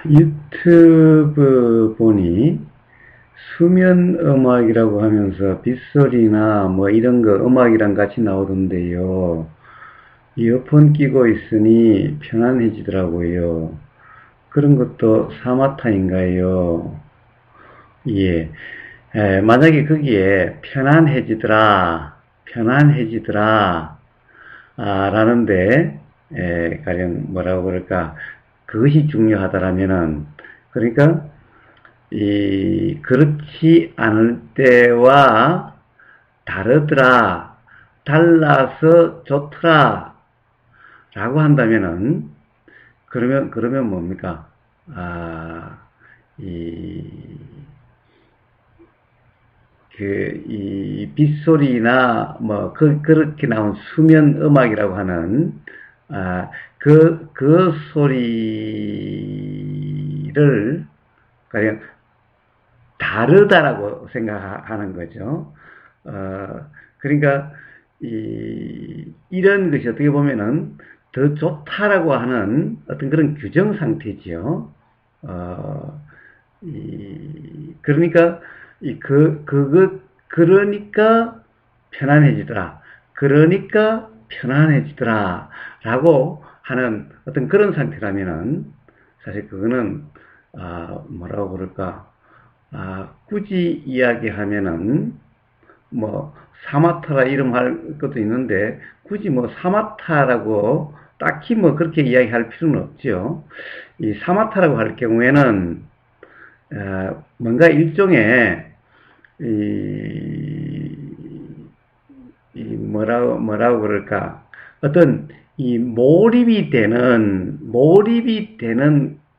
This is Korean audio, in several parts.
유튜브 보니 수면 음악이라고 하면서 빗소리나 뭐 이런 거 음악이랑 같이 나오던데요. 이어폰 끼고 있으니 편안해지더라고요. 그런 것도 사마타인가요? 예. 만약에 거기에 편안해지더라, 라는데, 가령 뭐라고 그럴까, 그것이 중요하다라면은, 그러니까, 그렇지 않을 때와 다르더라, 달라서 좋더라, 라고 한다면은, 그러면 뭡니까? 아, 이, 이 빗소리나 그렇게 나온 수면 음악이라고 하는, 그 소리를 그냥 다르다라고 생각하는 거죠. 그러니까, 이런 것이 어떻게 보면은 더 좋다라고 하는 어떤 그런 규정 상태지요. 어, 그러니까, 그러니까 편안해지더라. 그러니까 편안해지더라. 라고 하는 어떤 그런 상태라면은, 사실 그거는, 뭐라고 그럴까. 굳이 이야기하면은, 뭐, 사마타라 이름할 것도 있는데, 굳이 뭐, 사마타라고 딱히 뭐, 그렇게 이야기할 필요는 없죠. 이 사마타라고 할 경우에는, 뭔가 일종의, 이, 뭐라고 그럴까. 어떤,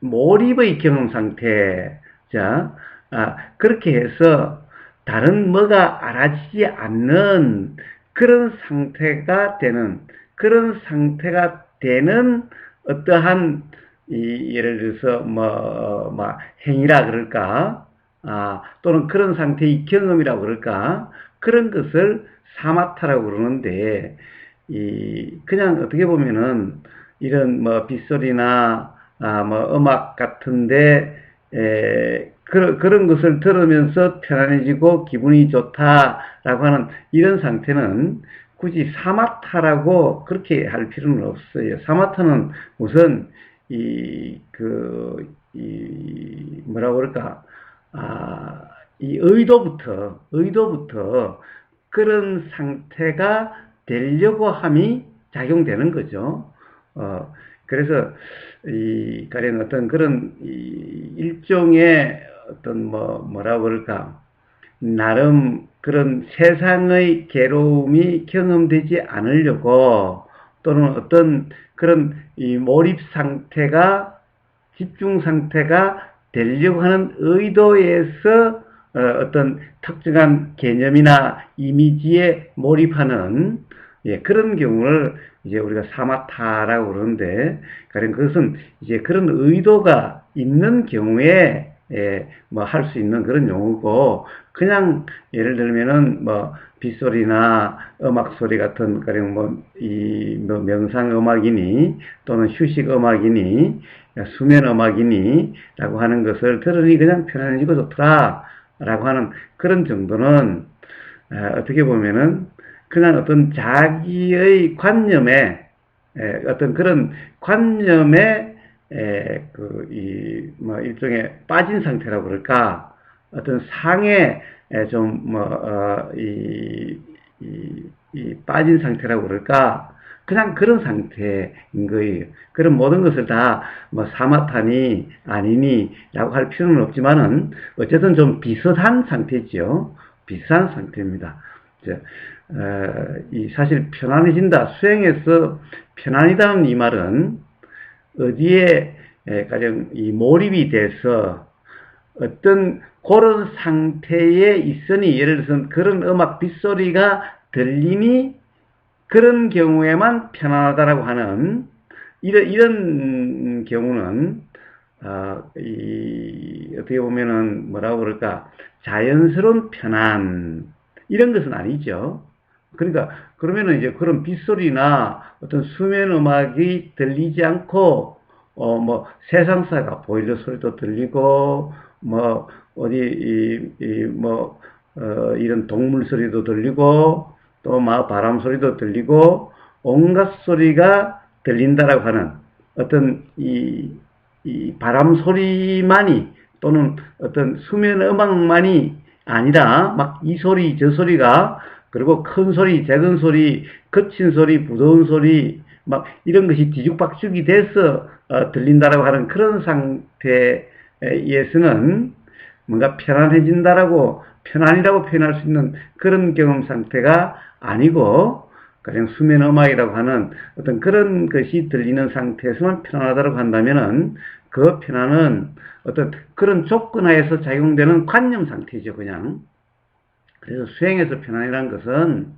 몰입의 경험 상태. 자, 그렇게 해서, 다른 뭐가 알아지지 않는 그런 상태가 되는 어떠한, 예를 들어서, 행위라 그럴까, 또는 그런 상태의 경험이라고 그럴까, 그런 것을 사마타라고 그러는데, 그냥 어떻게 보면은, 이런 빗소리나, 음악 같은데, 그런 것을 들으면서 편안해지고 기분이 좋다라고 하는 이런 상태는 굳이 사마타라고 그렇게 할 필요는 없어요. 사마타는 우선 뭐라고 그럴까, 이 의도부터 그런 상태가 되려고 함이 작용되는 거죠. 그래서, 가령 어떤 그런, 일종의 어떤 뭐라고 그럴까, 나름 그런 세상의 괴로움이 경험되지 않으려고, 또는 어떤 그런 몰입 상태가, 집중 상태가 되려고 하는 의도에서 어떤 특정한 개념이나 이미지에 몰입하는, 그런 경우를 이제 우리가 사마타라고 그러는데, 가령 그것은 이제 그런 의도가 있는 경우에 할 수 있는 그런 용어고, 그냥 예를 들면은 빗소리나 음악 소리 같은, 가령 명상 음악이니 또는 휴식 음악이니 수면 음악이니 라고 하는 것을 들으니 그냥 편안해지고 좋더라 라고 하는 그런 정도는, 어떻게 보면은 그냥 어떤 자기의 관념에, 어떤 그런 관념에, 일종의 빠진 상태라고 그럴까, 어떤 상에, 좀, 빠진 상태라고 그럴까, 그냥 그런 상태인 거예요. 그런 모든 것을 다, 사마타니, 아니니, 라고 할 필요는 없지만은, 어쨌든 좀 비슷한 상태죠. 비슷한 상태입니다. 사실 편안해진다, 수행에서 편안이다는 이 말은 어디에 가령 이 몰입이 돼서 어떤 그런 상태에 있으니, 예를 들어서 그런 음악 빗소리가 들리니 그런 경우에만 편안하다라고 하는 이런 경우는, 어떻게 보면은 뭐라고 그럴까, 자연스러운 편안, 이런 것은 아니죠. 그러니까 그러면은 이제 그런 빗소리나 어떤 수면 음악이 들리지 않고 뭐, 세상사가 보일러 소리도 들리고, 뭐, 어디, 뭐, 이런 동물 소리도 들리고, 또, 막, 바람 소리도 들리고, 온갖 소리가 들린다라고 하는 어떤 이 바람 소리만이 또는 어떤 수면 음악만이 아니라 막 이 소리 저 소리가 그리고 큰 소리 작은 소리 거친 소리 부드러운 소리 막 이런 것이 뒤죽박죽이 돼서 들린다라고 하는 그런 상태에서는 뭔가 편안해진다라고 편안이라고 표현할 수 있는 그런 경험 상태가 아니고 그냥 수면 음악이라고 하는 어떤 그런 것이 들리는 상태에서만 편안하다고 한다면은 그 편안은 어떤 그런 조건하에서 작용되는 관념 상태죠, 그냥. 그래서 수행에서 편안이라는 것은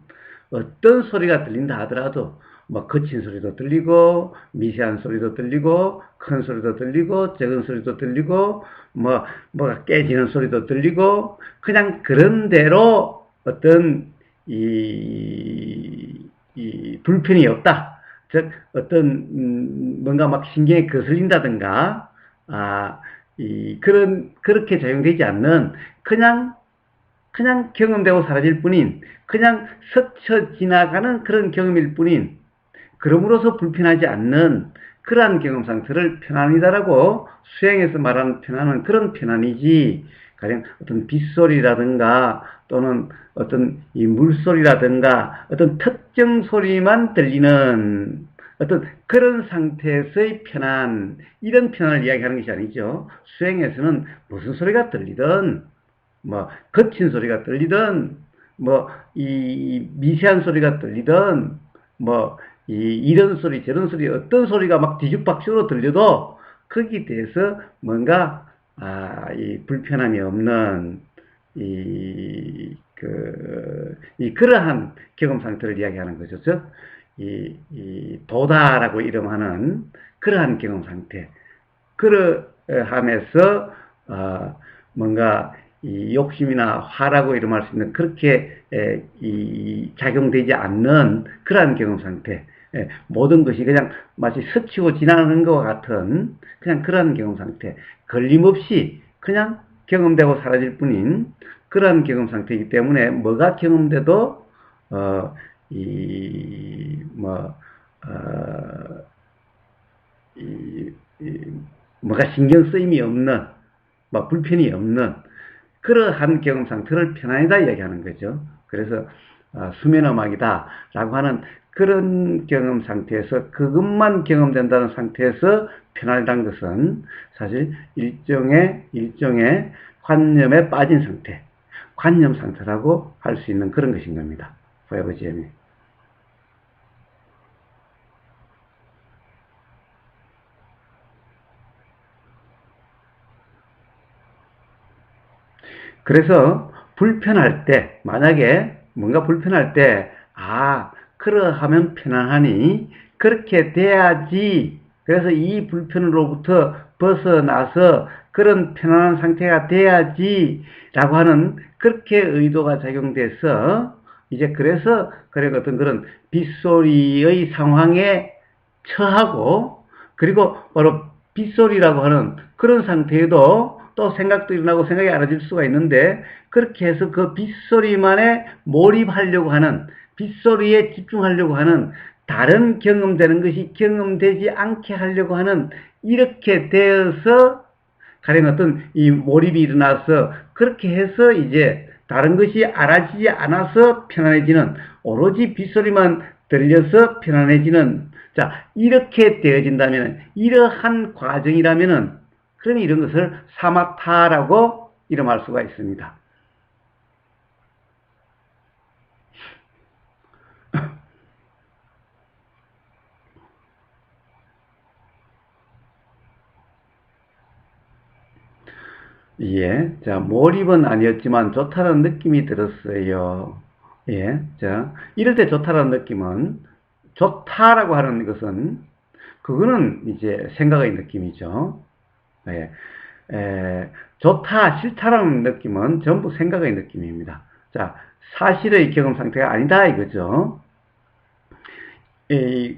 어떤 소리가 들린다 하더라도 뭐 거친 소리도 들리고 미세한 소리도 들리고 큰 소리도 들리고 작은 소리도 들리고 뭐가 깨지는 소리도 들리고 그냥 그런 대로 어떤 이 불편이 없다. 즉 어떤 뭔가 막 신경에 거슬린다든가 그렇게 작용되지 않는 그냥 경험되고 사라질 뿐인 그냥 스쳐 지나가는 그런 경험일 뿐인 그럼으로써 불편하지 않는 그러한 경험 상태를 편안이다라고 수행에서 말하는 편안은 그런 편안이지 가령 어떤 빗소리라든가 또는 어떤 이 물소리라든가 어떤 특정 소리만 들리는 어떤 그런 상태에서의 편안 이런 편안을 이야기하는 것이 아니죠. 수행에서는 무슨 소리가 들리든 뭐 거친 소리가 들리든 뭐 이 미세한 소리가 들리든 뭐 이런 소리 저런 소리 어떤 소리가 막 뒤죽박죽으로 들려도 거기에 대해서 뭔가 이 불편함이 없는 그러한 경험 상태를 이야기하는 거죠. 즉 이 도다라고 이름하는 그러한 경험 상태. 그러함에서 뭔가 이 욕심이나 화라고 이름할 수 있는 그렇게 작용되지 않는 그러한 경험 상태. 모든 것이 그냥 마치 스치고 지나가는 것과 같은 그냥 그러한 경험 상태. 걸림없이 그냥 경험되고 사라질 뿐인 그러한 경험 상태이기 때문에 뭐가 경험돼도 뭐가 신경 쓰임이 없는 뭐 불편이 없는 그러한 경험 상태를 편안이다 이야기하는 거죠. 그래서 수면음악이다 라고 하는 그런 경험 상태에서 그것만 경험된다는 상태에서 편안이라는 것은 사실 일종의 관념에 빠진 상태, 관념 상태라고 할 수 있는 그런 것인 겁니다. 포에버지엠이. 그래서 불편할 때 만약에 뭔가 불편할 때 그러하면 편안하니 그렇게 돼야지 그래서 이 불편으로부터 벗어나서 그런 편안한 상태가 돼야지 라고 하는 그렇게 의도가 작용돼서 이제 그래서 어떤 그런 빗소리의 상황에 처하고 그리고 바로 빗소리라고 하는 그런 상태에도 또 생각도 일어나고 생각이 알아질 수가 있는데 그렇게 해서 그 빗소리만에 몰입하려고 하는 빗소리에 집중하려고 하는 다른 경험되는 것이 경험되지 않게 하려고 하는 이렇게 되어서 가령 어떤 이 몰입이 일어나서 그렇게 해서 이제 다른 것이 알아지지 않아서 편안해지는 오로지 빗소리만 들려서 편안해지는 자 이렇게 되어진다면 이러한 과정이라면은 그러면 이런 것을 사마타라고 이름할 수가 있습니다. 예, 자, 몰입은 아니었지만 좋다는 느낌이 들었어요. 예, 자, 이럴 때 좋다는 느낌은, 좋다라고 하는 것은, 그거는 이제 생각의 느낌이죠. 예, 좋다, 싫다라는 느낌은 전부 생각의 느낌입니다. 자, 사실의 경험 상태가 아니다 이거죠.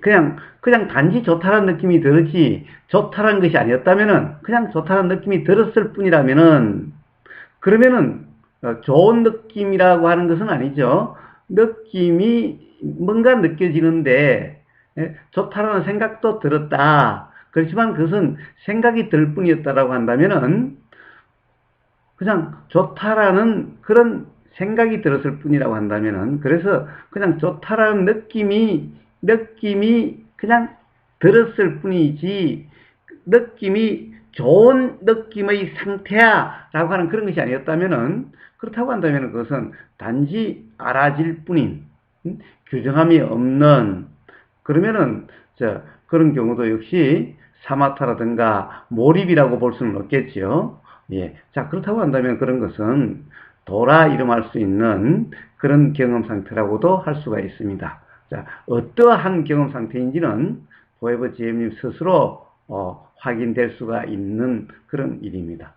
그냥 단지 좋다라는 느낌이 들었지, 좋다라는 것이 아니었다면은, 그냥 좋다라는 느낌이 들었을 뿐이라면은, 그러면은, 좋은 느낌이라고 하는 것은 아니죠. 느낌이 뭔가 느껴지는데, 좋다라는 생각도 들었다. 그렇지만 그것은 생각이 들 뿐이었다라고 한다면은, 그냥 좋다라는 그런 생각이 들었을 뿐이라고 한다면은, 그래서 그냥 좋다라는 느낌이 그냥 들었을 뿐이지, 느낌이 좋은 느낌의 상태야 라고 하는 그런 것이 아니었다면은, 그렇다고 한다면 그것은 단지 알아질 뿐인, 규정함이 없는, 그러면은 그런 경우도 역시 사마타라든가 몰입이라고 볼 수는 없겠죠. 예. 자, 그렇다고 한다면 그런 것은 도라 이름할 수 있는 그런 경험 상태라고도 할 수가 있습니다. 자, 어떠한 경험 상태인지는 포에버 GM님 스스로 확인될 수가 있는 그런 일입니다.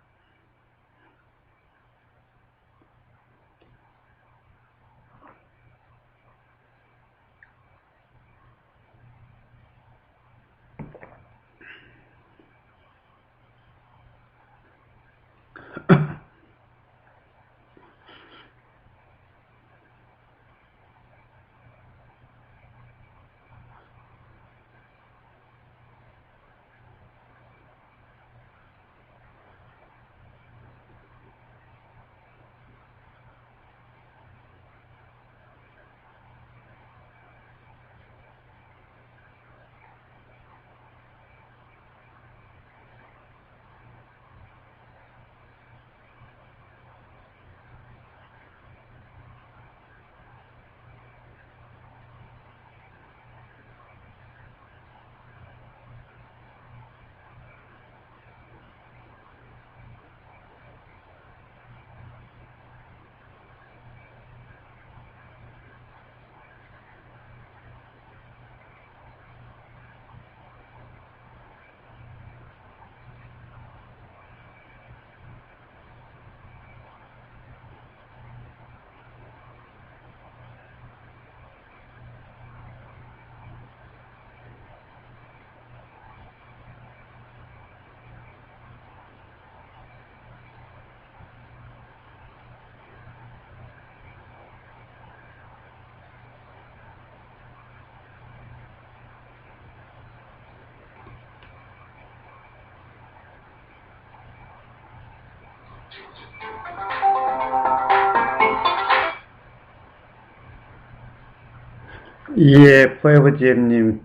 예, 포에버 GM님.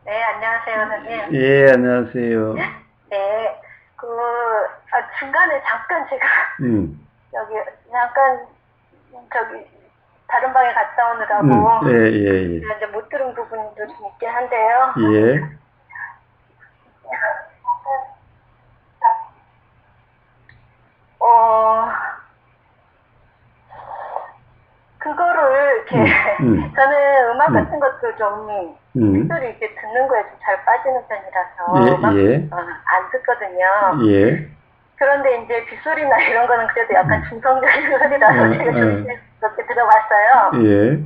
네, 안녕하세요, 선생님. 예, 안녕하세요. 네, 중간에 잠깐 제가, 음, 여기, 잠깐, 다른 방에 갔다 오느라고, 예, 예, 제가 이제 못 들은 부분도 좀 있긴 한데요. 예. 그거를 이렇게, 저는 음악 같은 것도 좀, 픽소리 이렇게 듣는 거에 좀 잘 빠지는 편이라서, 안 듣거든요. 예. 그런데 이제 빗소리나 이런 거는 그래도 약간 중성적인 소리라서 제가 좀 그렇게 들어봤어요. 예.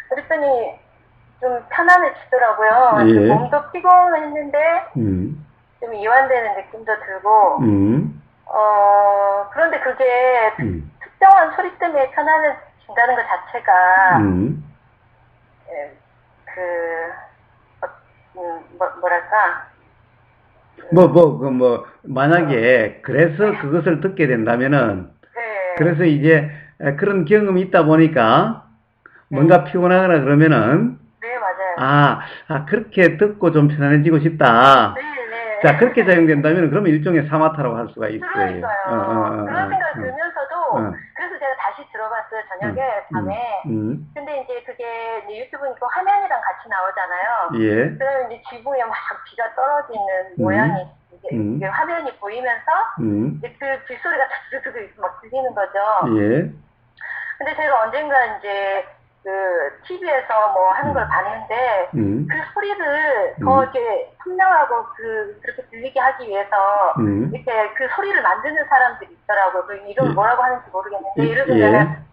그랬더니 좀 편안해지더라고요. 예. 몸도 피곤했는데 좀 이완되는 느낌도 들고, 그런데 그게 특정한 소리 때문에 편안해진다는 것 자체가, 뭐랄까. 만약에, 그래서 그것을 듣게 된다면은, 네. 그래서 이제, 그런 경험이 있다 보니까, 뭔가 피곤하거나 그러면은, 네, 맞아요. 그렇게 듣고 좀 편안해지고 싶다. 네, 네. 자, 그렇게 작용된다면, 그러면 일종의 사마타라고 할 수가 있어요. 그러니까요. 그런 생각 들면서도, 그래서 제가 다시 들어봤어요, 저녁에, 밤에. 근데 이제 그게 이제 유튜브니까 화면이랑 같이 나오잖아요. 예. 그러면 이제 지붕에 막 비가 떨어지는 모양이, 이게 화면이 보이면서, 이제 그 빗소리가 탁탁탁 막 들리는 거죠. 예. 근데 제가 언젠가 이제, TV에서 뭐 하는 걸 봤는데, 그 소리를 더 이렇게 선명하고 그렇게 들리게 하기 위해서, 이렇게 그 소리를 만드는 사람들이 있더라고요. 그 이름 뭐라고 하는지 모르겠는데, 예를 들면,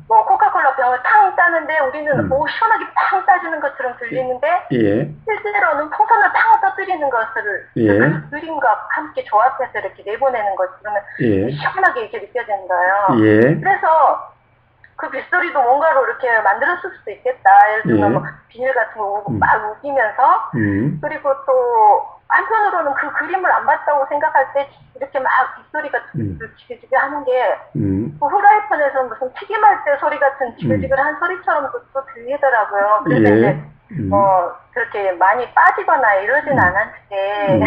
뭐 코카콜라 병을 탕 따는데 우리는 오 시원하게 팡 따지는 것처럼 들리는데 예. 실제로는 풍선을 팡 터뜨리는 것을 예. 그 그림과 함께 조합해서 이렇게 내보내는 것처럼 예. 시원하게 이렇게 느껴지는 거예요. 예. 그래서 그 빗소리도 뭔가로 이렇게 만들었을 수도 있겠다. 예를 들면 뭐 비닐 같은 거 막 우기면서 그리고 또 한편으로는 그 그림을 안 봤다고 생각할 때 이렇게 막 빗소리가 지글지글 하는 게 그 후라이팬에서 무슨 튀김할 때 소리 같은 지글지글한 소리처럼 또 들리더라고요. 그래서 이제 그렇게 많이 빠지거나 이러진 않았는데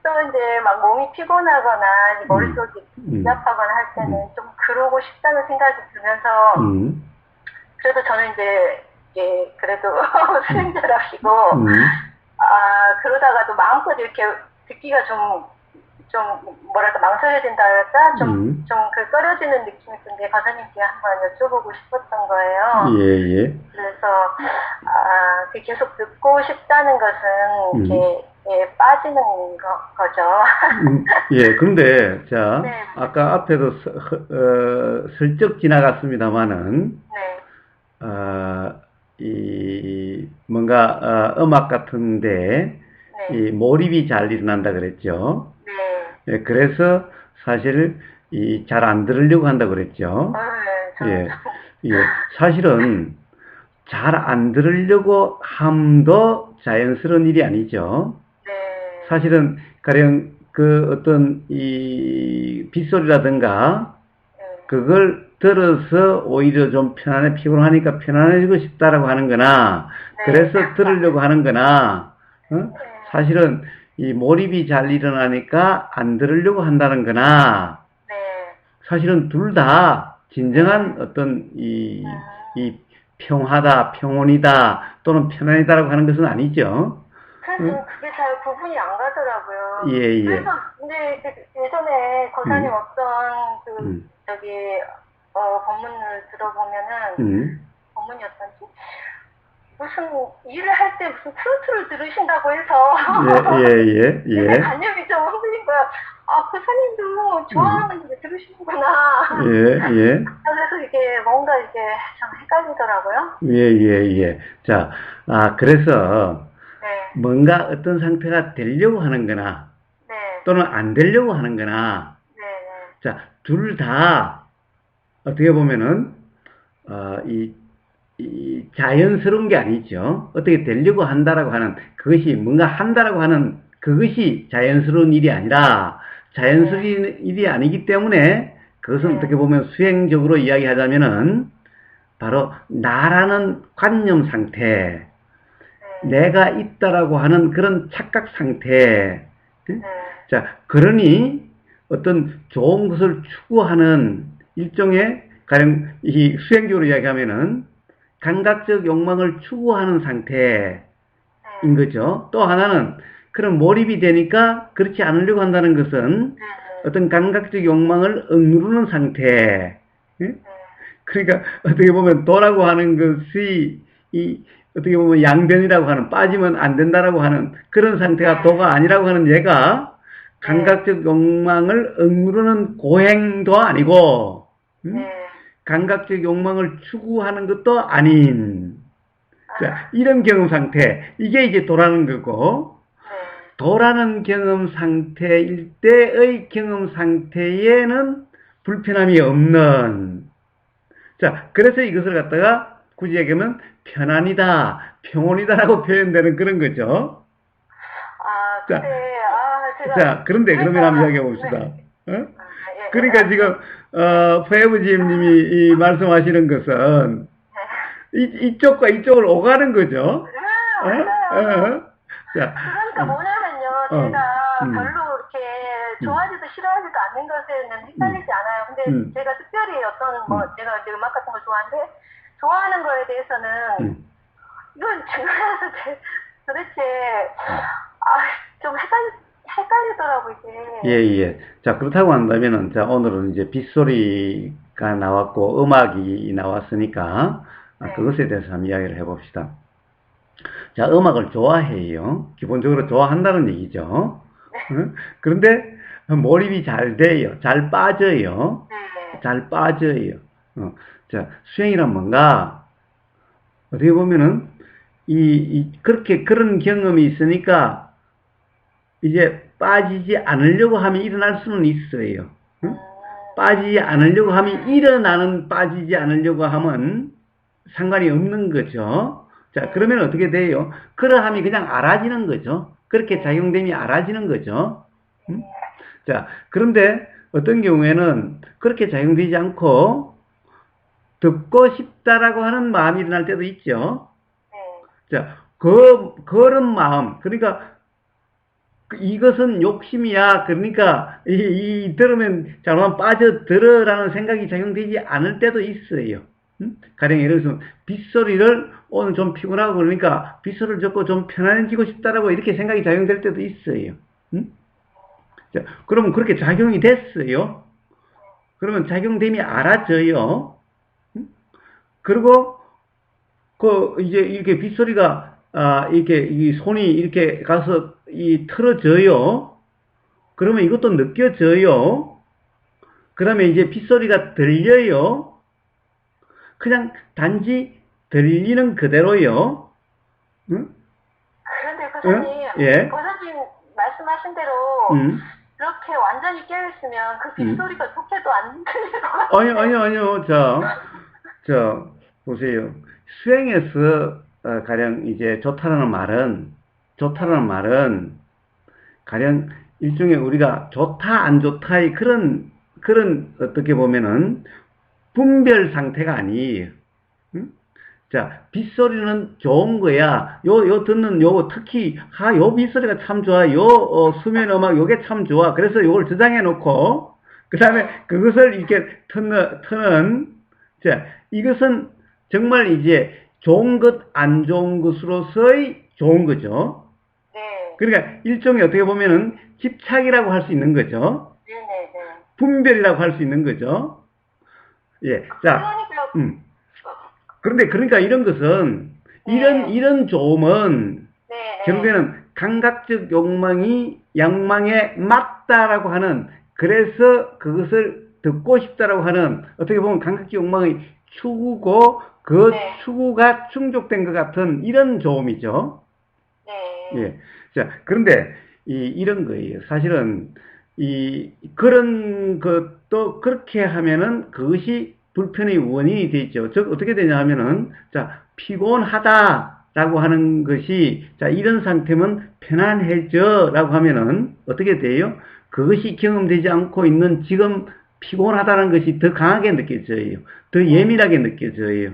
또 이제 막 몸이 피곤하거나 머릿속이 복잡하거나 할 때는 좀 그러고 싶다는 생각이 들면서 그래도 저는 이제 그래도 수행자랍시고 그러다가도 마음껏 이렇게 듣기가 좀 뭐랄까 망설여진다 할까 좀 그 꺼려지는 느낌이 든데 과장님께 한번 여쭤보고 싶었던 거예요. 예. 그래서 그 계속 듣고 싶다는 것은 이렇게 빠지는 거죠. 예. 그런데 자 네. 아까 앞에도 슬쩍 지나갔습니다만은 이 뭔가 음악 같은데 이 몰입이 잘 일어난다 그랬죠. 네. 예, 그래서 사실 이 잘 안 들으려고 한다 그랬죠. 예. 사실은 잘 안 들으려고 함도 자연스러운 일이 아니죠. 네. 사실은 가령 그 어떤 이 빗소리라든가 그걸 들어서 오히려 좀 피곤하니까 편안해지고 싶다라고 하는 거나 그래서 들으려고 하는 거나 사실은 이 몰입이 잘 일어나니까 안 들으려고 한다는 거나 사실은 둘 다 진정한 어떤 이 평하다, 평온이다 또는 편안이다라고 하는 것은 아니죠. 그래서 그게 잘 구분이 안 가더라고요. 예. 그래서 근데 예전에 거사님 어떤 법문을 들어보면은 법문이었던지 무슨 일을 할 때 무슨 트로트를 들으신다고 해서 예. 관념이 좀 흔들린 거야. 거사님도 좋아하는 노래 들으시는구나. 예. 그래서 이게 뭔가 이게 참 헷갈리더라고요. 예. 자, 그래서 뭔가 어떤 상태가 되려고 하는 거나 또는 안 되려고 하는 거나 자, 둘 다 어떻게 보면은 이 자연스러운 게 아니죠. 어떻게 되려고 한다라고 하는 그것이 뭔가 한다라고 하는 그것이 자연스러운 일이 아니라 자연스러운 일이 아니기 때문에 그것은 어떻게 보면 수행적으로 이야기하자면은 바로 나라는 관념 상태, 내가 있다라고 하는 그런 착각 상태. 자, 그러니 어떤 좋은 것을 추구하는 일종의 가령 이 수행적으로 이야기하면은 감각적 욕망을 추구하는 상태인 거죠. 또 하나는 그런 몰입이 되니까 그렇지 않으려고 한다는 것은 어떤 감각적 욕망을 억누르는 상태. 그러니까 어떻게 보면 도라고 하는 것이 어떻게 보면 양변이라고 하는 빠지면 안 된다라고 하는 그런 상태가 도가 아니라고 하는 얘가 감각적 욕망을 억누르는 고행도 아니고 감각적 욕망을 추구하는 것도 아닌 자, 이런 경험 상태 이게 이제 도라는 거고 도라는 경험 상태일 때의 경험 상태에는 불편함이 없는 자, 그래서 이것을 갖다가 굳이 얘기하면 편안이다, 평온이다라고 표현되는 그런 거죠. 자, 그런데 그러면 한번 이야기해 봅시다. 그러니까 지금 포에브지엠님이 말씀하시는 것은 이쪽과 이쪽을 오가는 거죠. 자, 그러니까 뭐냐면요, 제가 별로 이렇게 좋아하지도 싫어하지도 않는 것에는 헷갈리지 않아요. 근데 제가 특별히 어떤 제가 이제 음악 같은 거 좋아하는데 좋아하는 거에 대해서는 이건 중요해서 도대체 좀 헷갈리더라고 이게. 예. 자, 그렇다고 한다면은 자, 오늘은 이제 빗소리가 나왔고 음악이 나왔으니까 그것에 대해서 한번 이야기를 해봅시다. 자, 음악을 좋아해요. 기본적으로 좋아한다는 얘기죠. 그런데 몰입이 잘 돼요. 잘 빠져요. 잘 빠져요. 자, 수행이란 뭔가? 어떻게 보면은, 그렇게 그런 경험이 있으니까, 이제 빠지지 않으려고 하면 일어날 수는 있어요. 응? 빠지지 않으려고 하면 빠지지 않으려고 하면 상관이 없는 거죠. 자, 그러면 어떻게 돼요? 그러함이 그냥 알아지는 거죠. 그렇게 작용됨이 알아지는 거죠. 응? 자, 그런데 어떤 경우에는 그렇게 작용되지 않고 듣고 싶다라고 하는 마음이 일어날 때도 있죠. 자, 그런 마음, 그러니까 이것은 욕심이야. 그러니까 들으면 잘못 빠져들어라는 생각이 작용되지 않을 때도 있어요. 가령 예를 들어서 빗소리를 오늘 좀 피곤하고 그러니까 빗소리를 듣고 좀 편안해지고 싶다라고 이렇게 생각이 작용될 때도 있어요. 자, 그러면 그렇게 작용이 됐어요. 그러면 작용됨이 알아져요. 그리고 이제 이렇게 빗소리가 이렇게 이 손이 이렇게 가서 틀어져요. 그러면 이것도 느껴져요. 그다음에 이제 빗소리가 들려요. 그냥 단지 들리는 그대로요. 응? 그런데 교수님, 예? 교수님 말씀하신 대로 그렇게 완전히 깨어있으면 그 빗소리가 좋게도 안 들릴 것 같아요. 아니요. 자, 보세요. 수행에서 가령 이제 좋다라는 말은 가령 일종의 우리가 좋다 안 좋다의 그런 어떻게 보면은 분별 상태가 아니에요. 응? 자, 빗소리는 좋은 거야. 요 듣는 특히 요 빗소리가 참 좋아. 수면 음악 요게 참 좋아. 그래서 요걸 저장해 놓고 그다음에 그것을 이렇게 트는 자, 이것은 정말 이제 좋은 것, 안 좋은 것으로서의 좋은 거죠. 네. 그러니까 일종의 어떻게 보면은 집착이라고 할 수 있는 거죠. 네. 분별이라고 할 수 있는 거죠. 예. 자, 그러니까 이런 것은, 이런 조음은, 결국에는 감각적 욕망에 맞다라고 하는, 그래서 그것을 듣고 싶다라고 하는, 어떻게 보면 감각적 욕망의 추구고, 그 추구가 충족된 것 같은 이런 조음이죠. 예. 자, 그런데, 이런 거예요. 사실은, 그런 것도 그렇게 하면은 그것이 불편의 원인이 되죠. 즉, 어떻게 되냐 하면은, 자, 피곤하다라고 하는 것이, 자, 이런 상태면 편안해져 라고 하면은, 어떻게 돼요? 그것이 경험되지 않고 있는 지금 피곤하다는 것이 더 강하게 느껴져요. 더 예민하게 느껴져요.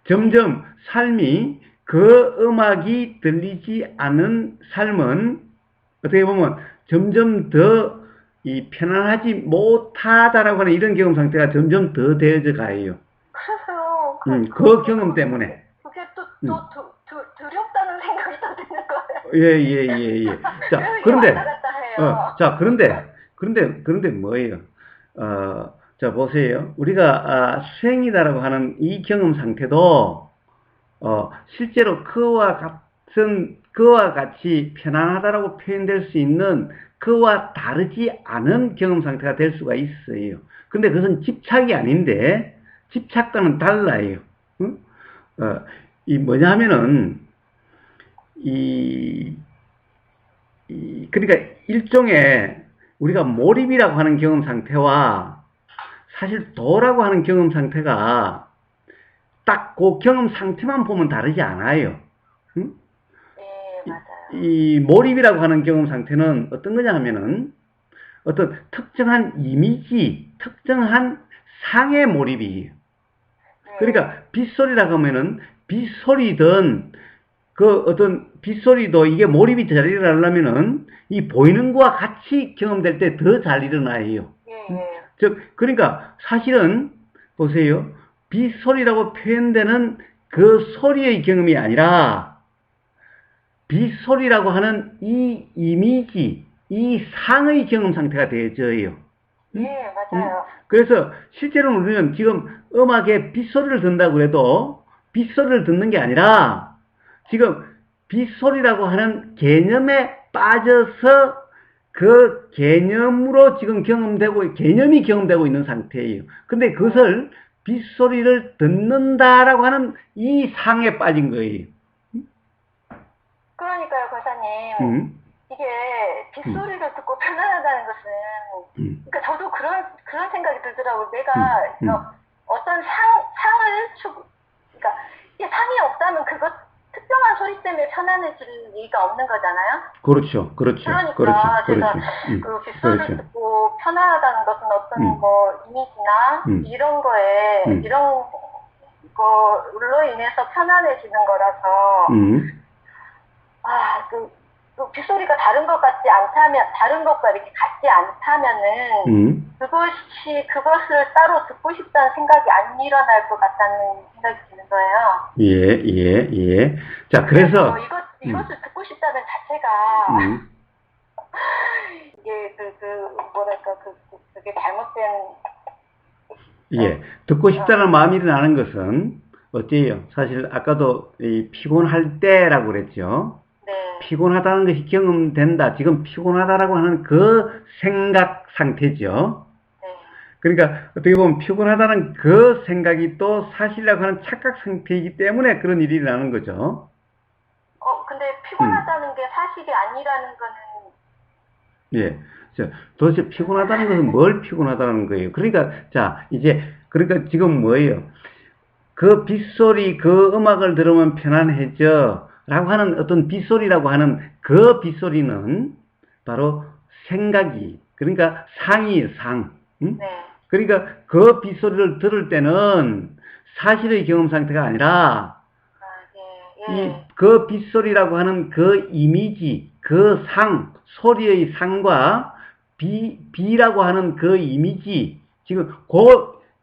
점점 삶이 그 음악이 들리지 않은 삶은 어떻게 보면 점점 더 편안하지 못하다라고 하는 이런 경험 상태가 점점 더 되어져 가요. 그래서 그 경험 때문에. 그게 또 두렵다는 생각이 또 드는 거예요. 예. 자, 그런데 뭐예요? 자, 보세요. 우리가 수행이다라고 하는 이 경험 상태도 실제로 그와 같이 편안하다라고 표현될 수 있는 그와 다르지 않은 경험 상태가 될 수가 있어요. 근데 그것은 집착이 아닌데 집착과는 달라요. 응? 뭐냐 하면은 그러니까 일종의 우리가 몰입이라고 하는 경험 상태와 사실 도라고 하는 경험 상태가 딱 그 경험 상태만 보면 다르지 않아요. 응? 네, 맞아요. 이 몰입이라고 하는 경험 상태는 어떤 거냐 하면은 어떤 특정한 이미지, 특정한 상의 몰입이에요. 그러니까 빗소리라고 하면은 빗소리든 그 어떤 빗소리도 이게 몰입이 잘 일어나려면은 이 보이는 거와 같이 경험될 때 더 잘 일어나요. 즉, 그러니까 사실은 보세요. 빗소리라고 표현되는 그 소리의 경험이 아니라 빗소리라고 하는 이 이미지, 이 상의 경험 상태가 되어져요. 네, 맞아요. 그래서 실제로 우리는 지금 음악에 빗소리를 듣는다고 해도 빗소리를 듣는 게 아니라 지금 빗소리라고 하는 개념에 빠져서 그 개념으로 지금 개념이 경험되고 있는 상태예요. 근데 그것을 빗소리를 듣는다라고 하는 이 상에 빠진 거예요. 그러니까요, 권사님. 이게 빗소리를 듣고 편안하다는 것은, 그러니까 저도 그런 생각이 들더라고요. 내가 어떤 그러니까 이게 상이 없다면 그것 특정한 소리 때문에 편안해질 리가 없는 거잖아요. 그렇죠. 그러니까 제가 그 빗소리를 듣고 편안하다는 것은 어떤 뭐 이미지나 이런 거에 이런 거로 인해서 편안해지는 거라서 그 빗소리가 다른 것과 이렇게 같지 않다면은 그것을 따로 듣고 싶다는 생각이 안 일어날 것 같다는 생각이 드는 거예요. 예. 자, 그래서 이것을 듣고 싶다는 자체가 이게 그게 잘못된. 예, 듣고 싶다는 마음이 일어나는 것은 어때요? 사실 아까도 피곤할 때라고 그랬죠. 네. 피곤하다는 것이 경험된다. 지금 피곤하다라고 하는 그 생각 상태죠. 네. 그러니까 어떻게 보면 피곤하다는 그 생각이 또 사실이라고 하는 착각 상태이기 때문에 그런 일이 일어나는 거죠. 근데 피곤하다는 게 사실이 아니라는 거는. 예. 도대체 피곤하다는 것은 뭘 피곤하다는 거예요? 그러니까, 그러니까 지금 뭐예요? 그 빗소리, 그 음악을 들으면 편안해져. 라고 하는 어떤 빗소리라고 하는 그 빗소리는 바로 생각이, 그러니까 상이에요, 상. 응? 네. 그러니까 그 빗소리를 들을 때는 사실의 경험 상태가 아니라 그 빗소리라고 하는 그 이미지, 그 상, 소리의 상과 비라고 하는 그 이미지, 지금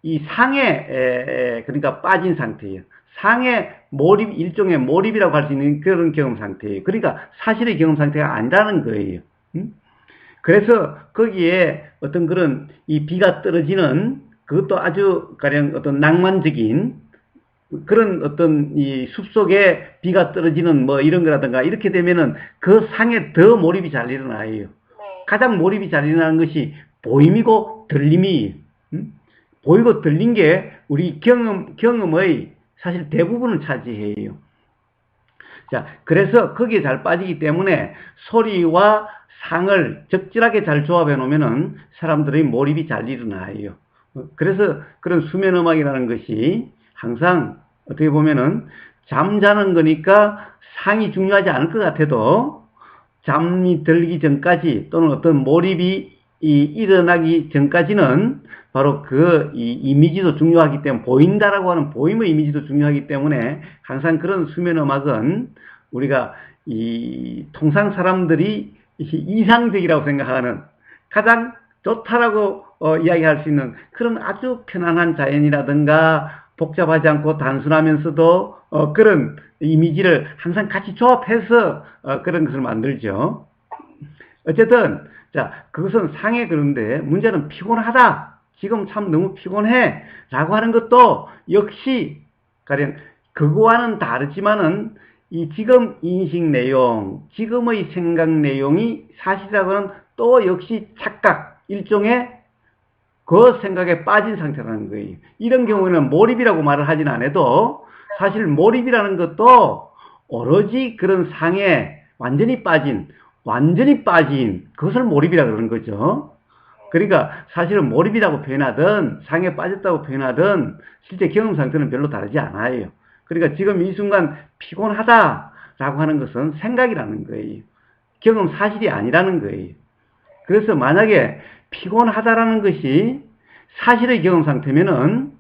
이 상에 그러니까 빠진 상태예요. 상의 몰입, 일종의 몰입이라고 할 수 있는 그런 경험 상태예요. 그러니까 사실의 경험 상태가 아니라는 거예요. 그래서 거기에 어떤 그런 이 비가 떨어지는 그것도 아주 가령 어떤 낭만적인 그런 어떤 이 숲속에 비가 떨어지는 뭐 이런 거라든가 이렇게 되면은 그 상에 더 몰입이 잘 일어나요. 네. 가장 몰입이 잘 일어나는 것이 보임이고 들림이, 보이고 들린 게 우리 경험의 사실 대부분을 차지해요. 자, 그래서 거기에 잘 빠지기 때문에 소리와 상을 적절하게 잘 조합해 놓으면은 사람들의 몰입이 잘 일어나요. 그래서 그런 수면 음악이라는 것이 항상 어떻게 보면은 잠자는 거니까 상이 중요하지 않을 것 같아도 잠이 들기 전까지 또는 어떤 몰입이 일어나기 전까지는 바로 이 이미지도 중요하기 때문에 보인다라고 하는 보임의 이미지도 중요하기 때문에 항상 그런 수면 음악은 우리가 통상 사람들이 이상적이라고 생각하는 가장 좋다라고 이야기할 수 있는 그런 아주 편안한 자연이라든가 복잡하지 않고 단순하면서도 그런 이미지를 항상 같이 조합해서 그런 것을 만들죠. 어쨌든 그것은 상에 그런데 문제는 피곤하다. 지금 참 너무 피곤해. 라고 하는 것도 역시 가령 그거와는 다르지만은 지금 인식 내용, 지금의 생각 내용이 사실이라고는 또 역시 착각, 일종의 그 생각에 빠진 상태라는 거예요. 이런 경우에는 몰입이라고 말을 하진 않아도 사실 몰입이라는 것도 오로지 그런 상에 완전히 빠진 그것을 몰입이라고 그러는 거죠. 그러니까 사실은 몰입이라고 표현하든 상에 빠졌다고 표현하든 실제 경험 상태는 별로 다르지 않아요. 그러니까 지금 이 순간 피곤하다라고 하는 것은 생각이라는 거예요. 경험 사실이 아니라는 거예요. 그래서 만약에 피곤하다라는 것이 사실의 경험 상태면은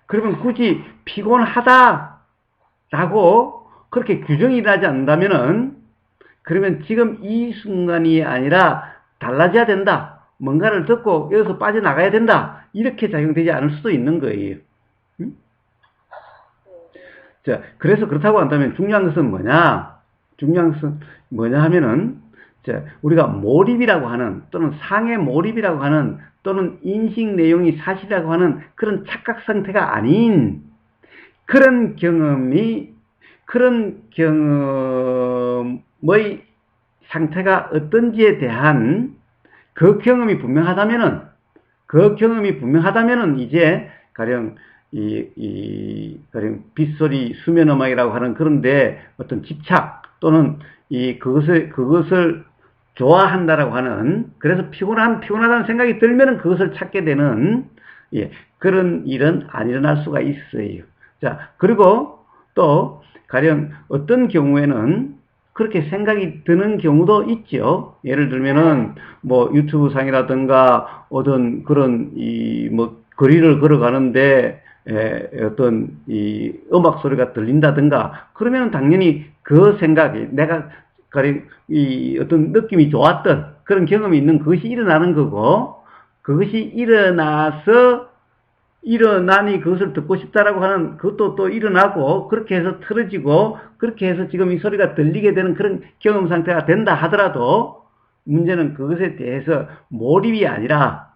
그러면 굳이 피곤하다라고 그렇게 규정이 일어나지 않는다면은 그러면 지금 이 순간이 아니라 달라져야 된다. 뭔가를 듣고 여기서 빠져나가야 된다. 이렇게 작용되지 않을 수도 있는 거예요. 자, 그래서 그렇다고 한다면 중요한 것은 뭐냐? 중요한 것은 뭐냐 하면은 우리가 몰입이라고 하는 또는 상의 몰입이라고 하는 또는 인식 내용이 사실이라고 하는 그런 착각 상태가 아닌 그런 경험의 상태가 어떤지에 대한 그 경험이 분명하다면은 이제 가령 가령 빗소리, 수면음악이라고 하는 그런데 어떤 집착 또는 그것을 좋아한다라고 하는, 그래서 피곤하다는 생각이 들면은 그것을 찾게 되는, 그런 일은 안 일어날 수가 있어요. 자, 그리고 또, 가령 어떤 경우에는 그렇게 생각이 드는 경우도 있죠. 예를 들면은, 뭐, 유튜브 상이라든가, 어떤 그런, 거리를 걸어가는데, 어떤, 음악 소리가 들린다든가, 그러면 당연히 그 생각이, 내가, 가령, 어떤 느낌이 좋았던 그런 경험이 있는 그것이 일어나는 거고, 그것이 일어나니 그것을 듣고 싶다라고 하는 그것도 또 일어나고, 그렇게 해서 틀어지고, 그렇게 해서 지금 이 소리가 들리게 되는 그런 경험 상태가 된다 하더라도, 문제는 그것에 대해서 몰입이 아니라,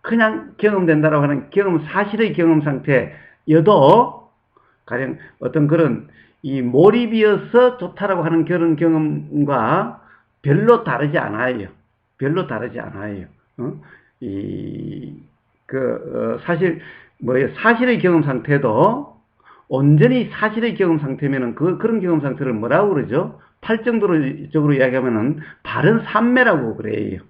그냥 경험된다라고 하는 사실의 경험 상태여도, 가령 어떤 그런 몰입이어서 좋다라고 하는 그런 경험과 별로 다르지 않아요. 별로 다르지 않아요. 사실, 사실의 경험 상태도 온전히 사실의 경험 상태면은 그런 경험 상태를 뭐라고 그러죠? 팔정도적으로 이야기하면은 바른 삼매라고 그래요.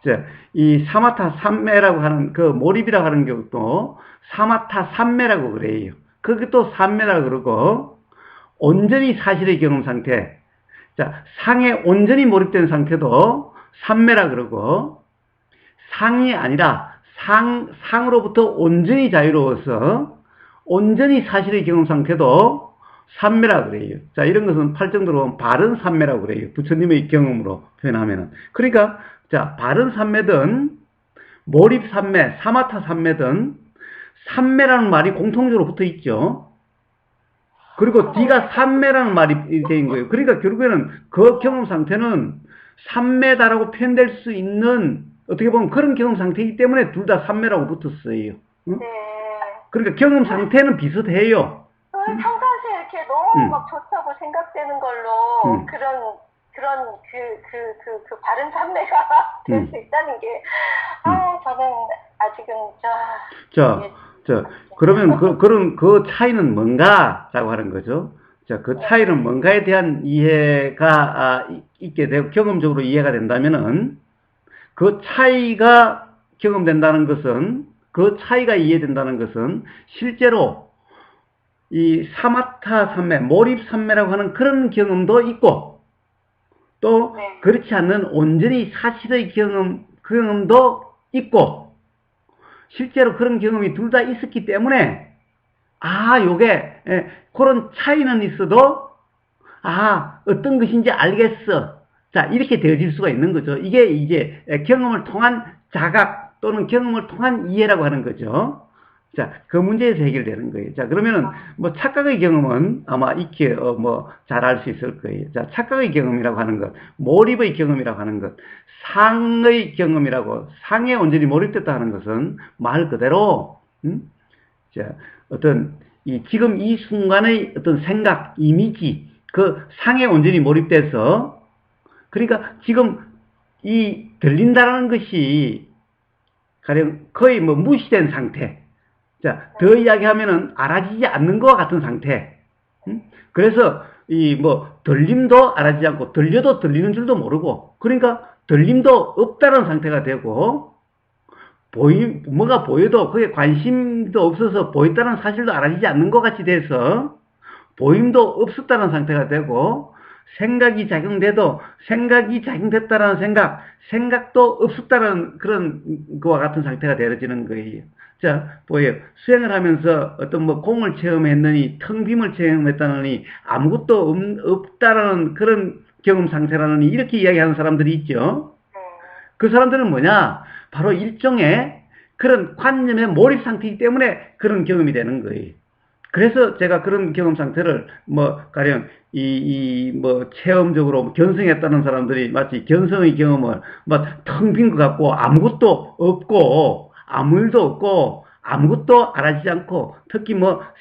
자, 이 사마타 삼매라고 하는 몰입이라고 하는 것도 사마타 삼매라고 그래요. 그것도 삼매라고 그러고, 온전히 사실의 경험 상태. 자, 상에 온전히 몰입된 상태도 삼매라 그러고, 상이 아니라 상으로부터 온전히 자유로워서 온전히 사실의 경험 상태도 삼매라 그래요. 자, 이런 것은 팔정도로 보면 바른 삼매라고 그래요. 부처님의 경험으로 표현하면은. 그러니까, 자, 바른 삼매든 몰입 삼매, 사마타 삼매든 삼매라는 말이 공통적으로 붙어 있죠. 그리고 D가 삼매라는 말이 되는 거예요. 그러니까 결국에는 그 경험 상태는 삼매다라고 표현될 수 있는, 어떻게 보면 그런 경험 상태이기 때문에 둘 다 삼매라고 붙었어요. 응? 네. 그러니까 경험 상태는 비슷해요. 평상시에 이렇게 너무 막 좋다고 생각되는 걸로 그런 바른 삼매가 될 수 있다는 게, 저는 아직은 그러면 그 차이는 뭔가라고 하는 거죠. 자, 그 차이는 뭔가에 대한 이해가 있게 되고 경험적으로 이해가 된다면은, 그 차이가 경험된다는 것은, 그 차이가 이해된다는 것은 실제로 이 사마타 삼매, 몰입 삼매라고 하는 그런 경험도 있고, 또 그렇지 않는 온전히 사실의 경험도 있고, 실제로 그런 경험이 둘 다 있었기 때문에, 요게 그런 차이는 있어도 어떤 것인지 알겠어. 자, 이렇게 되어질 수가 있는 거죠. 이게 이제 경험을 통한 자각 또는 경험을 통한 이해라고 하는 거죠. 자, 그 문제에서 해결되는 거예요. 자, 그러면은 뭐 착각의 경험은 아마 익히 잘 알 수 있을 거예요. 자, 착각의 경험이라고 하는 것, 몰입의 경험이라고 하는 것, 상의 경험이라고, 상에 온전히 몰입됐다 하는 것은 말 그대로 자, 어떤 지금 이 순간의 어떤 생각, 이미지, 그 상에 온전히 몰입돼서, 그러니까 지금 들린다라는 것이 가령 거의 무시된 상태. 자, 더 이야기하면은 알아지지 않는 것과 같은 상태. 그래서 들림도 알아지지 않고, 들려도 들리는 줄도 모르고, 그러니까 들림도 없다는 상태가 되고, 뭐가 보여도 그게 관심도 없어서 보였다는 사실도 알아지지 않는 것 같이 돼서, 보임도 없었다는 상태가 되고, 생각이 작용돼도 생각이 작용됐다는 생각도 없었다는 그런 거와 같은 상태가 되어지는 거예요. 자, 보여요. 수행을 하면서 어떤 공을 체험했느니, 텅 빔을 체험했다느니, 아무것도 없다라는 그런 경험 상태라느니, 이렇게 이야기하는 사람들이 있죠. 그 사람들은 뭐냐? 바로 일종의 그런 관념의 몰입 상태이기 때문에 그런 경험이 되는 거예요. 그래서 제가 그런 경험 상태를 가령 체험적으로 견성했다는 사람들이 마치 견성의 경험을 텅 빈 것 같고 아무것도 없고 아무 일도 없고 아무것도 알아지지 않고 특히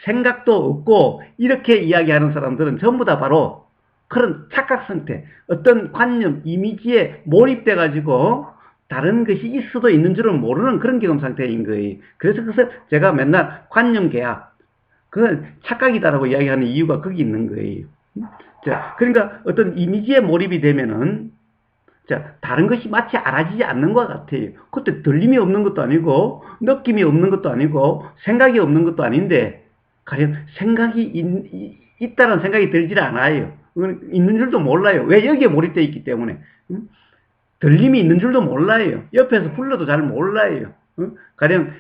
생각도 없고 이렇게 이야기하는 사람들은 전부 다 바로 그런 착각 상태, 어떤 관념, 이미지에 몰입돼 가지고 다른 것이 있을 수도 있는 줄은 모르는 그런 경험 상태인 거예요. 그래서 그것을 제가 맨날 관념계약, 그건 착각이다라고 이야기하는 이유가 거기 있는 거예요. 자, 그러니까 어떤 이미지에 몰입이 되면은, 자, 다른 것이 마치 알아지지 않는 것 같아요. 그때 들림이 없는 것도 아니고, 느낌이 없는 것도 아니고, 생각이 없는 것도 아닌데, 가령 생각이 있다는 생각이 들질 않아요. 있는 줄도 몰라요. 왜? 여기에 몰입되어 있기 때문에. 들림이 있는 줄도 몰라요. 옆에서 불러도 잘 몰라요. 가령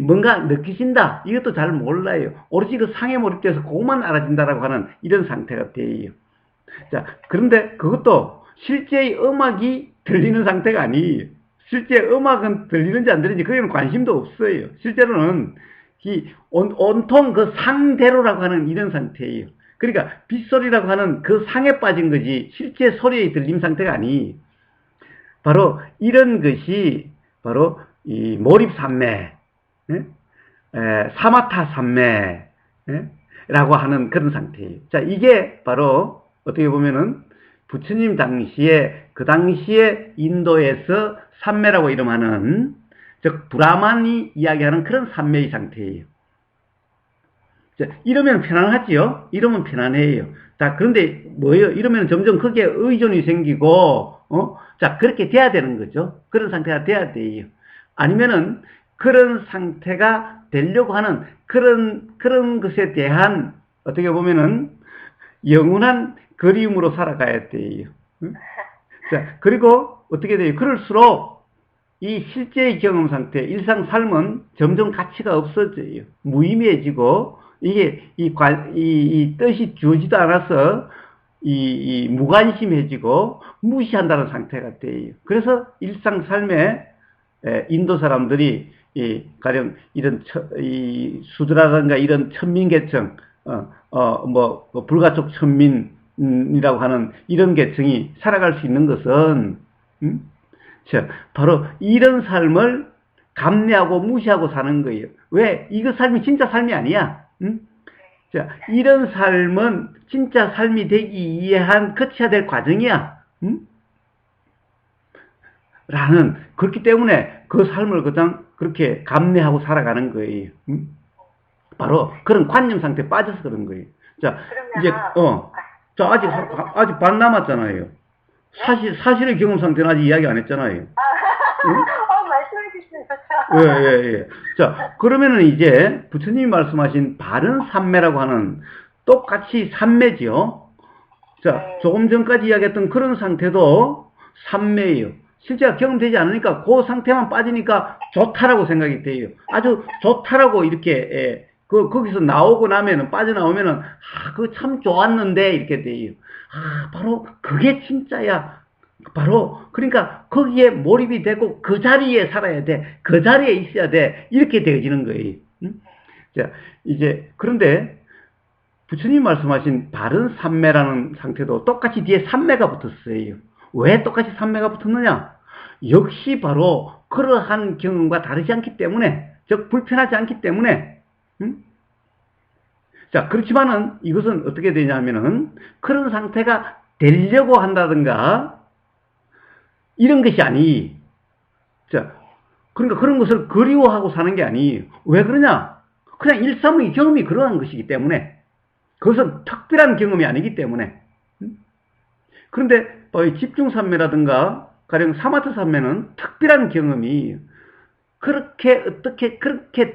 뭔가 느끼신다, 이것도 잘 몰라요. 오로지 그 상에 몰입돼서 그것만 알아진다라고 하는 이런 상태가 돼요. 자, 그런데 그것도 실제의 음악이 들리는 상태가 아니에요. 실제 음악은 들리는지 안 들리는지 그게는 관심도 없어요. 실제로는 온통 그 상대로라고 하는 이런 상태예요. 그러니까 빗소리라고 하는 그 상에 빠진 거지 실제 소리의 들림 상태가 아니에요. 바로 이런 것이 바로 이 몰입 산매, 사마타 산매라고 하는 그런 상태예요. 자, 이게 바로 어떻게 보면은 부처님 당시에 그 당시에 인도에서 산매라고 이름하는 즉 브라만이 이야기하는 그런 산매의 상태예요. 자, 이러면 편안하지요? 이러면 편안해요. 자, 그런데 뭐예요? 이러면 점점 거기에 의존이 생기고, 자, 그렇게 돼야 되는 거죠. 그런 상태가 돼야 돼요. 아니면은, 그런 상태가 되려고 하는 그런 것에 대한, 어떻게 보면은, 영원한 그리움으로 살아가야 돼요. 자, 그리고 어떻게 돼요? 그럴수록, 이 실제의 경험 상태, 일상 삶은 점점 가치가 없어져요. 무의미해지고, 이게, 이 뜻이 주어지도 않아서, 무관심해지고, 무시한다는 상태가 돼요. 그래서 일상 삶에, 인도 사람들이, 가령, 이런, 수드라든가 이런 천민계층, 불가촉 천민이라고 하는 이런 계층이 살아갈 수 있는 것은, 자, 바로 이런 삶을 감내하고 무시하고 사는 거예요. 왜? 이거 삶이 진짜 삶이 아니야. 자, 이런 삶은 진짜 삶이 되기 위한 거쳐야 될 과정이야. 라는, 그렇기 때문에 그 삶을 그냥 그렇게 감내하고 살아가는 거예요. 바로 그런 관념 상태에 빠져서 그런 거예요. 자, 이제, 자, 아직 반 남았잖아요. 사실의 경험 상태는 아직 이야기 안 했잖아요. 말씀해 주시면 좋죠. 예. 자, 그러면은 이제 부처님이 말씀하신 바른 삼매라고 하는 똑같이 삼매지요. 자, 조금 전까지 이야기했던 그런 상태도 삼매예요. 실제가 경험되지 않으니까 그 상태만 빠지니까 좋다라고 생각이 돼요. 아주 좋다라고 이렇게, 거기서 나오고 나면은, 빠져나오면은, 그거 참 좋았는데, 이렇게 돼요. 바로 그게 진짜야. 바로, 그러니까 거기에 몰입이 되고 그 자리에 살아야 돼. 그 자리에 있어야 돼. 이렇게 되어지는 거예요. 자, 이제, 그런데, 부처님 말씀하신 바른 삼매라는 상태도 똑같이 뒤에 삼매가 붙었어요. 왜 똑같이 삼매가 붙었느냐? 역시 바로 그러한 경험과 다르지 않기 때문에, 즉 불편하지 않기 때문에, 자, 그렇지만은 이것은 어떻게 되냐면은 그런 상태가 되려고 한다든가 이런 것이 아니. 자, 그러니까 그런 것을 그리워하고 사는 게 아니. 왜 그러냐? 그냥 일상의 경험이 그러한 것이기 때문에. 그것은 특별한 경험이 아니기 때문에. 그런데 집중삼매라든가 가령 사마타 삼매는 특별한 경험이 그렇게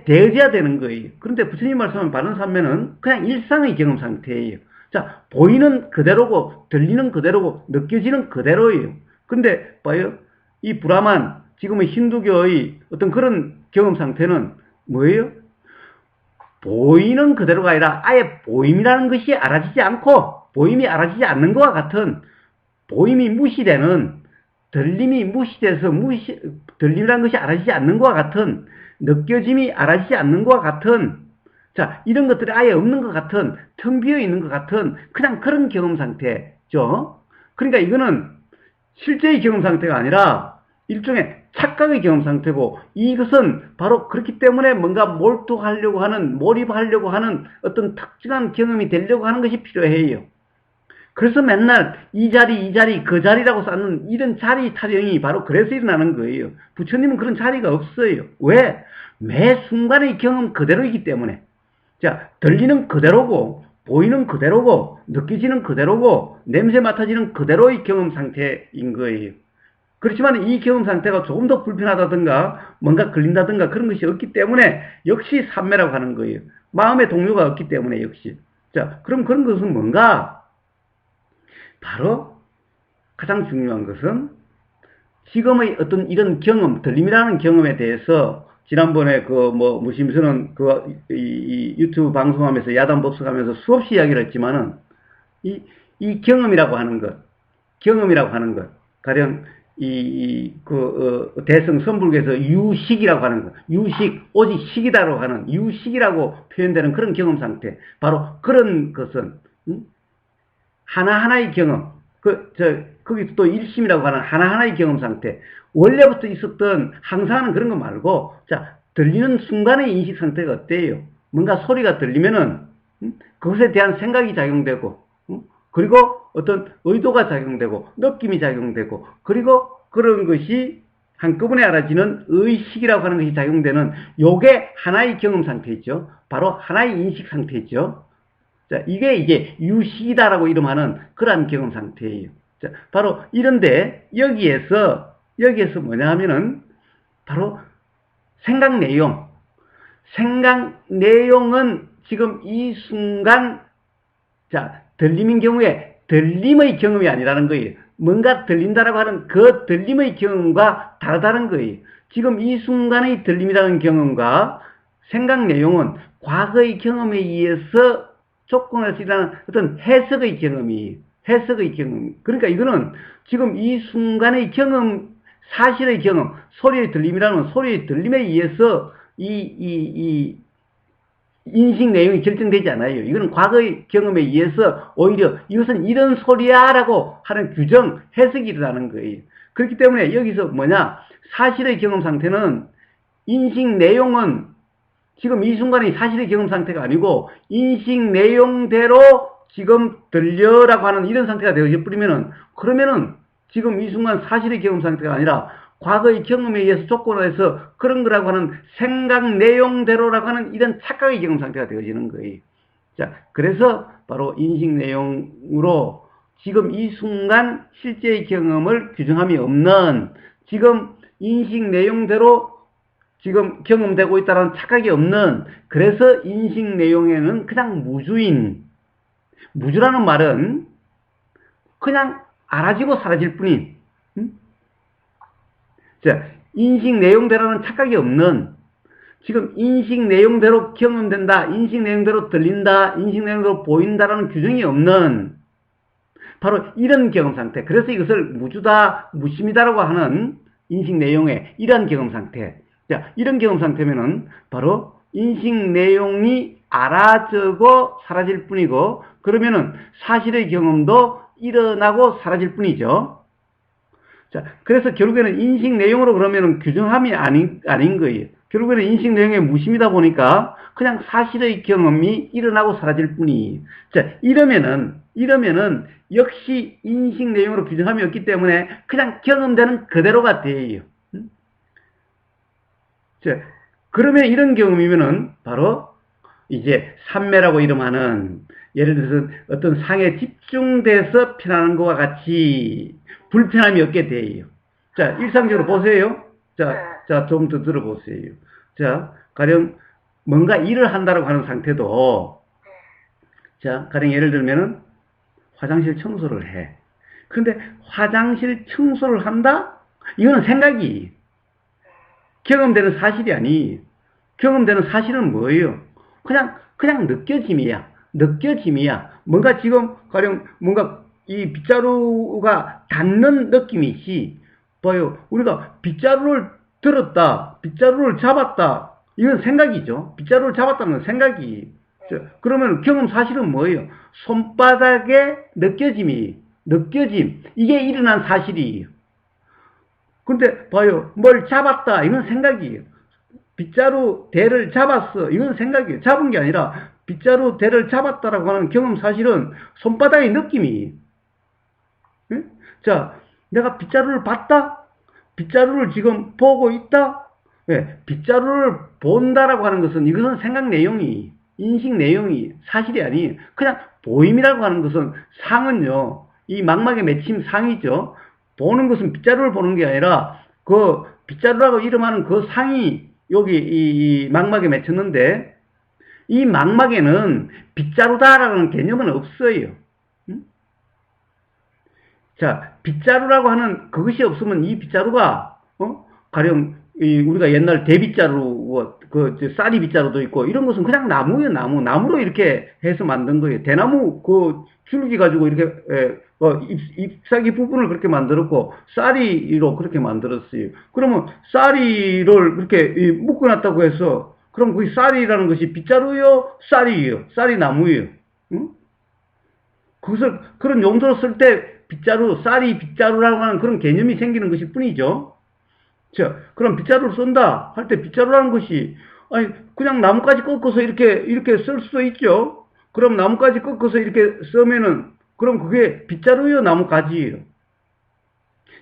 되어져야 되는 거예요. 그런데 부처님 말씀하는 바른 삼매는 그냥 일상의 경험 상태예요. 자, 보이는 그대로고, 들리는 그대로고, 느껴지는 그대로예요. 근데, 봐요. 이 브라만, 지금의 힌두교의 어떤 그런 경험 상태는 뭐예요? 보이는 그대로가 아니라 아예 보임이라는 것이 알아지지 않고, 보임이 알아지지 않는 것과 같은, 보임이 무시되는, 들림이 무시돼서 들림이라는 것이 알아지지 않는 것과 같은, 느껴짐이 알아지지 않는 것과 같은, 자, 이런 것들이 아예 없는 것 같은, 텅 비어 있는 것 같은, 그냥 그런 경험 상태죠. 그러니까 이거는 실제의 경험 상태가 아니라 일종의 착각의 경험 상태고, 이것은 바로 그렇기 때문에 뭔가 몰입하려고 하는 어떤 특정한 경험이 되려고 하는 것이 필요해요. 그래서 맨날 이 자리, 그 자리라고 쌓는 이런 자리 타령이 바로 그래서 일어나는 거예요. 부처님은 그런 자리가 없어요. 왜? 매 순간의 경험 그대로이기 때문에. 자, 들리는 그대로고, 보이는 그대로고, 느껴지는 그대로고, 냄새 맡아지는 그대로의 경험 상태인 거예요. 그렇지만 이 경험 상태가 조금 더 불편하다든가, 뭔가 걸린다든가 그런 것이 없기 때문에 역시 삼매라고 하는 거예요. 마음의 동요가 없기 때문에 역시. 자, 그럼 그런 것은 뭔가? 바로 가장 중요한 것은 지금의 어떤 이런 경험, 들림이라는 경험에 대해서 지난번에 무심스러운 이 유튜브 방송하면서 야단 법석하면서 수없이 이야기를 했지만은 이 경험이라고 하는 것, 가령 대승 선불교에서 유식이라고 하는 것, 유식, 오직 식이다라고 하는 유식이라고 표현되는 그런 경험 상태, 바로 그런 것은, 하나하나의 경험, 거기 또 일심이라고 하는 하나하나의 경험 상태, 원래부터 있었던 항상 하는 그런 거 말고, 자, 들리는 순간의 인식 상태가 어때요? 뭔가 소리가 들리면은, 그것에 대한 생각이 작용되고, 그리고 어떤 의도가 작용되고, 느낌이 작용되고, 그리고 그런 것이 한꺼번에 알아지는 의식이라고 하는 것이 작용되는 요게 하나의 경험 상태있죠. 바로 하나의 인식 상태있죠. 자, 이게 이제 유식이다라고 이름하는 그러한 경험 상태예요. 자, 바로 이런데 여기에서 뭐냐 하면은 바로 생각 내용은 지금 이 순간, 자, 들림인 경우에 들림의 경험이 아니라는 거예요. 뭔가 들린다라고 하는 그 들림의 경험과 다르다는 거예요. 지금 이 순간의 들림이라는 경험과 생각 내용은 과거의 경험에 의해서 조건할 수 있는 어떤 해석의 경험이에요. 그러니까 이거는 지금 이 순간의 경험, 사실의 경험, 소리의 들림이라는 소리의 들림에 의해서 이 인식 내용이 결정되지 않아요. 이거는 과거의 경험에 의해서 오히려 이것은 이런 소리야 라고 하는 규정, 해석이 일어나는 거예요. 그렇기 때문에 여기서 사실의 경험 상태는 인식 내용은 지금 이 순간의 사실의 경험 상태가 아니고 인식 내용대로 지금 들려라고 하는 이런 상태가 되어져 버리면은, 그러면은 지금 이 순간 사실의 경험 상태가 아니라 과거의 경험에 의해서 조건화해서 그런 거라고 하는 생각 내용대로라고 하는 이런 착각의 경험 상태가 되어지는 거예요. 자, 그래서 바로 인식 내용으로 지금 이 순간 실제의 경험을 규정함이 없는, 지금 인식 내용대로 지금 경험되고 있다는 착각이 없는, 그래서 인식 내용에는 그냥 무주라는 말은 그냥 알아지고 사라질 뿐인, 자, 인식 내용대로는 착각이 없는, 지금 인식 내용대로 경험된다, 인식 내용대로 들린다, 인식 내용대로 보인다라는 규정이 없는 바로 이런 경험 상태. 그래서 이것을 무주다, 무심이다라고 하는 인식 내용의 이러한 경험 상태. 자, 이런 경험 상태면은 바로 인식 내용이 알아지고 사라질 뿐이고, 그러면은 사실의 경험도 일어나고 사라질 뿐이죠. 자, 그래서 결국에는 인식 내용으로 그러면은 규정함이 아닌 거예요. 결국에는 인식 내용의 무심이다 보니까 그냥 사실의 경험이 일어나고 사라질 뿐이에요. 자, 이러면은 역시 인식 내용으로 규정함이 없기 때문에 그냥 경험되는 그대로가 돼요. 자, 그러면 이런 경험이면은 바로 이제 삼매라고 이름하는, 예를 들어서 어떤 상에 집중돼서 편안한 것과 같이 불편함이 없게 돼요. 자, 일상적으로 보세요. 자, 좀 더 들어보세요. 자, 가령 뭔가 일을 한다라고 하는 상태도, 자, 가령 예를 들면은 화장실 청소를 해. 근데 화장실 청소를 한다? 이거는 생각이, 경험되는 사실이 아니. 경험되는 사실은 뭐예요? 그냥 느껴짐이야. 뭔가 지금 가령 뭔가 이 빗자루가 닿는 느낌이지. 봐요. 우리가 빗자루를 들었다, 빗자루를 잡았다, 이건 생각이죠. 빗자루를 잡았다는 건 생각이. 그러면 경험 사실은 뭐예요? 손바닥의 느껴짐, 이게 일어난 사실이에요. 근데 봐요, 뭘 잡았다, 이건 생각이에요. 빗자루 대를 잡았어, 이건 생각이에요. 잡은 게 아니라 빗자루 대를 잡았다라고 하는 경험 사실은 손바닥의 느낌이, 자, 내가 빗자루를 봤다? 빗자루를 지금 보고 있다? 예, 빗자루를 본다라고 하는 것은 이것은 생각 내용이, 인식 내용이 사실이 아니에요. 그냥 보임이라고 하는 것은 상은요, 이 망막에 맺힌 상이죠. 보는 것은 빗자루를 보는 게 아니라 그 빗자루라고 이름하는 그 상이 여기 이 망막에 맺혔는데 이 망막에는 빗자루다라는 개념은 없어요. 자, 빗자루라고 하는 그것이 없으면 이 빗자루가 가령 우리가 옛날 대빗자루, 쌀이 빗자루도 있고 이런 것은 그냥 나무예요, 나무로 이렇게 해서 만든 거예요. 대나무 그 줄기 가지고 이렇게 잎사귀 부분을 그렇게 만들었고 쌀이로 그렇게 만들었어요. 그러면 쌀이를 그렇게 묶어놨다고 해서 그럼 그 쌀이라는 것이 빗자루요, 쌀이에요, 쌀이 나무예요. 응? 그것을 그런 용도로 쓸 때 빗자루, 쌀이 빗자루라고 하는 그런 개념이 생기는 것일 뿐이죠. 자, 그럼 빗자루를 쓴다 할 때 빗자루라는 것이 아니 그냥 나뭇가지 꺾어서 이렇게 쓸 수도 있죠. 그럼 나뭇가지 꺾어서 이렇게 쓰면은 그럼 그게 빗자루요, 나뭇가지예요.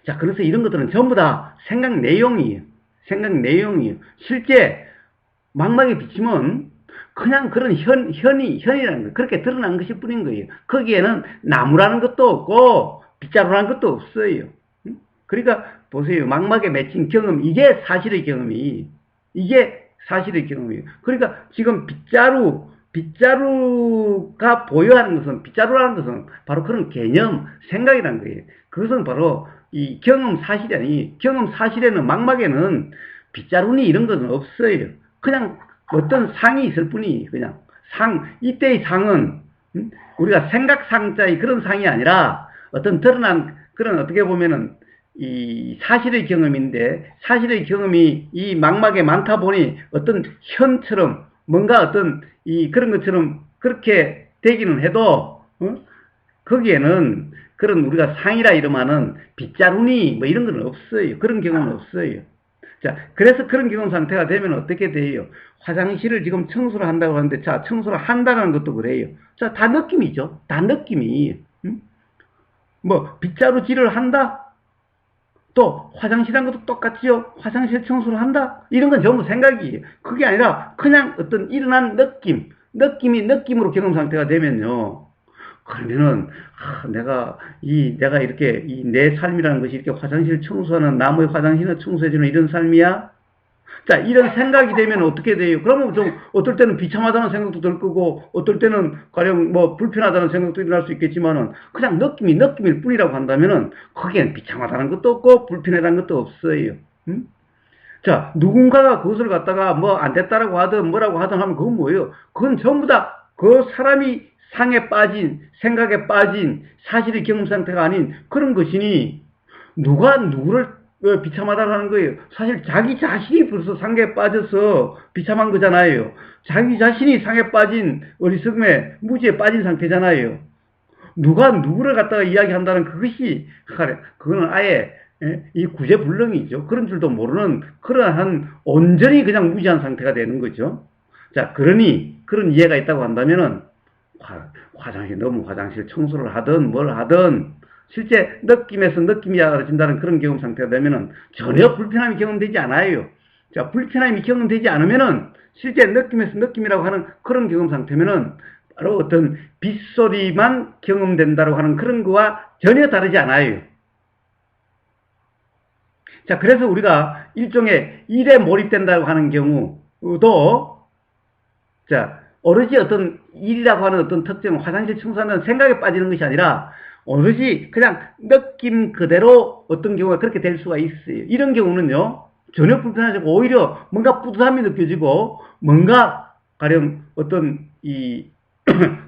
자, 그래서 이런 것들은 전부 다 생각 내용이에요. 생각 내용이에요. 실제 망막에 비치면 그냥 그런 현이라는 거, 그렇게 드러난 것일 뿐인 거예요. 거기에는 나무라는 것도 없고, 빗자루라는 것도 없어요. 그러니까, 보세요. 망막에 맺힌 경험, 이게 사실의 경험이에요. 그러니까, 지금 빗자루가 보여하는 것은, 빗자루라는 것은 바로 그런 개념, 생각이라는 거예요. 그것은 바로 이 경험 사실이 아니, 경험 사실에는, 망막에는 빗자루니 이런 것은 없어요. 그냥, 어떤 상이 있을 뿐이 그냥 이때의 상은 우리가 생각상자의 그런 상이 아니라 어떤 드러난 그런 어떻게 보면은 이 사실의 경험인데 사실의 경험이 이 망막에 많다 보니 어떤 현처럼 뭔가 어떤 이 그런 것처럼 그렇게 되기는 해도 거기에는 그런 우리가 상이라 이름하는 빗자루니 뭐 이런 건 없어요. 그런 경험은 없어요. 자, 그래서 그런 경험 상태가 되면 어떻게 돼요? 화장실을 지금 청소를 한다고 하는데, 자, 청소를 한다는 것도 그래요. 자, 다 느낌이죠. 다 느낌이. 뭐, 빗자루질을 한다? 또, 화장실 한 것도 똑같지요. 화장실 청소를 한다? 이런 건 전부 생각이에요. 그게 아니라, 그냥 어떤 일어난 느낌이 느낌으로 경험 상태가 되면요. 그러면은, 내가 이렇게, 내 삶이라는 것이 이렇게 화장실 청소하는, 나무의 화장실을 청소해주는 이런 삶이야? 자, 이런 생각이 되면 어떻게 돼요? 그러면 어떨 때는 비참하다는 생각도 들 거고, 어떨 때는 가령 불편하다는 생각도 일어날 수 있겠지만은, 그냥 느낌일 뿐이라고 한다면은, 거기엔 비참하다는 것도 없고, 불편하다는 것도 없어요. 자, 누군가가 그것을 갖다가 안 됐다라고 하든 뭐라고 하든 하면 그건 뭐예요? 그건 전부 다 그 사람이 상에 빠진, 생각에 빠진 사실의 경험 상태가 아닌 그런 것이니, 누가 누구를 비참하다고 하는 거예요. 사실 자기 자신이 벌써 상에 빠져서 비참한 거잖아요. 자기 자신이 상에 빠진 어리석음에 무지에 빠진 상태잖아요. 누가 누구를 갖다가 이야기한다는 그거는 아예 이 구제불능이죠. 그런 줄도 모르는 그러한 온전히 그냥 무지한 상태가 되는 거죠. 자, 그러니 그런 이해가 있다고 한다면은 화장실 청소를 하든 뭘 하든 실제 느낌에서 느낌이 알아진다는 그런 경험 상태가 되면은 전혀 불편함이 경험되지 않아요. 자, 불편함이 경험되지 않으면은 실제 느낌에서 느낌이라고 하는 그런 경험 상태면은 바로 어떤 빗소리만 경험된다고 하는 그런 거와 전혀 다르지 않아요. 자, 그래서 우리가 일종의 일에 몰입된다고 하는 경우도 자, 오로지 어떤 일이라고 하는 어떤 특정 화장실 청소하는 생각에 빠지는 것이 아니라 오로지 그냥 느낌 그대로 어떤 경우가 그렇게 될 수가 있어요. 이런 경우는요, 전혀 불편하지 않고 오히려 뭔가 뿌듯함이 느껴지고, 뭔가, 가령 어떤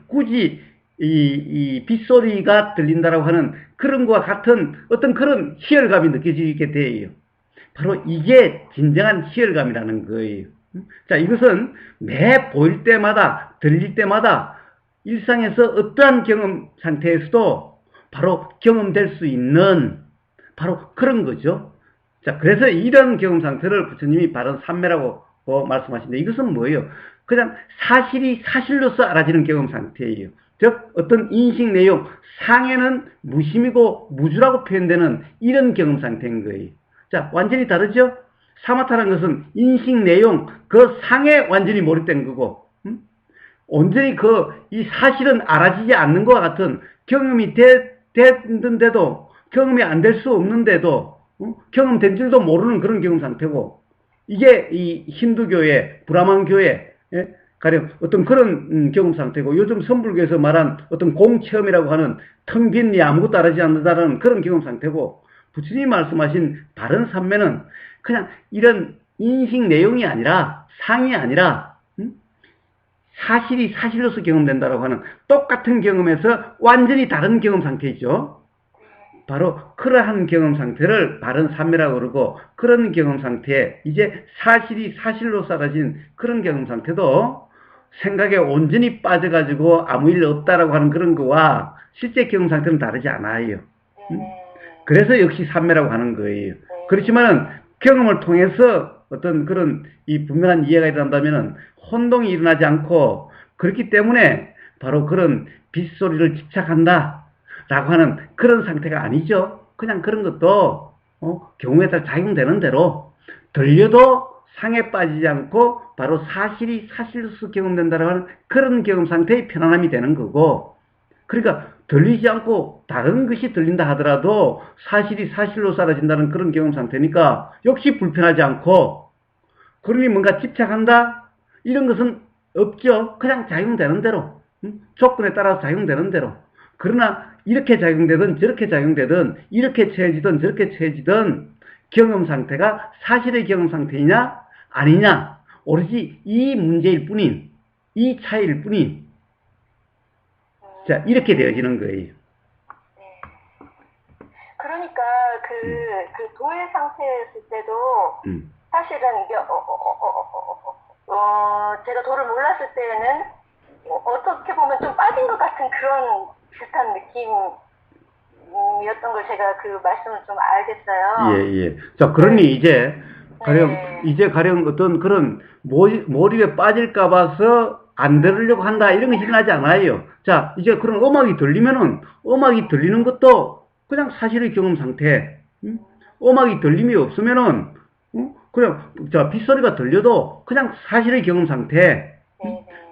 굳이 이 빗소리가 들린다라고 하는 그런 것과 같은 어떤 그런 희열감이 느껴지게 돼요. 바로 이게 진정한 희열감이라는 거예요. 자, 이것은 매 보일 때마다, 들릴 때마다 일상에서 어떠한 경험 상태에서도 바로 경험될 수 있는 바로 그런 거죠. 자, 그래서 이런 경험 상태를 부처님이 바른 삼매라고 말씀하시는데, 이것은 뭐예요? 그냥 사실이 사실로서 알아지는 경험 상태예요. 즉 어떤 인식 내용, 상해는 무심이고 무주라고 표현되는 이런 경험 상태인 거예요. 자, 완전히 다르죠? 사마타라는 것은 인식 내용, 그 상에 완전히 몰입된 거고, 온전히 이 사실은 알아지지 않는 것과 같은 경험이 됐는데도, 경험이 안 될 수 없는데도, 경험된 줄도 모르는 그런 경험 상태고, 이게 이 힌두교의, 브라만교의, 예? 가령 어떤 그런 경험 상태고, 요즘 선불교에서 말한 어떤 공체험이라고 하는 텅 빈 아무것도 알아지지 않는다는 그런 경험 상태고, 부처님이 말씀하신 바른 삼매는 그냥 이런 인식 내용이 아니라, 상이 아니라, 사실이 사실로서 경험된다라고 하는 똑같은 경험에서 완전히 다른 경험 상태이죠. 바로 그러한 경험 상태를 바른 삼매라고 그러고, 그런 경험 상태에 이제 사실이 사실로 사라진 그런 경험 상태도 생각에 온전히 빠져가지고 아무 일 없다라고 하는 그런 거와 실제 경험 상태는 다르지 않아요. 그래서 역시 삼매라고 하는 거예요. 그렇지만 경험을 통해서 어떤 그런 이 분명한 이해가 일어난다면은 혼동이 일어나지 않고, 그렇기 때문에 바로 그런 빗소리를 집착한다 라고 하는 그런 상태가 아니죠. 그냥 그런 것도 경우에 따라 작용되는 대로 들려도 상에 빠지지 않고 바로 사실이 사실로서 경험된다라고 하는 그런 경험 상태의 편안함이 되는 거고, 그러니까 들리지 않고 다른 것이 들린다 하더라도 사실이 사실로 사라진다는 그런 경험 상태니까 역시 불편하지 않고, 그러니 뭔가 집착한다? 이런 것은 없죠. 그냥 작용되는 대로, 조건에 따라서 작용되는 대로. 그러나 이렇게 작용되든 저렇게 작용되든 이렇게 처해지든 저렇게 처해지든 경험 상태가 사실의 경험 상태이냐 아니냐, 오로지 이 문제일 뿐인, 이 차이일 뿐인, 자, 이렇게 되어지는 거예요. 그러니까 그 도의 상태였을 때도 사실은 이게 제가 도를 몰랐을 때에는 어떻게 보면 좀 빠진 것 같은 그런 비슷한 느낌이었던 걸 제가 그 말씀을 좀 알겠어요. 예. 자, 그러니 이제 가령 어떤 그런 몰입에 빠질까 봐서 안 들으려고 한다, 이런 것이 일어나지 않아요. 자, 이제 그런 음악이 들리면은 음악이 들리는 것도 그냥 사실의 경험 상태. 음악이 들림이 없으면은 그냥 자, 빗소리가 들려도 그냥 사실의 경험 상태.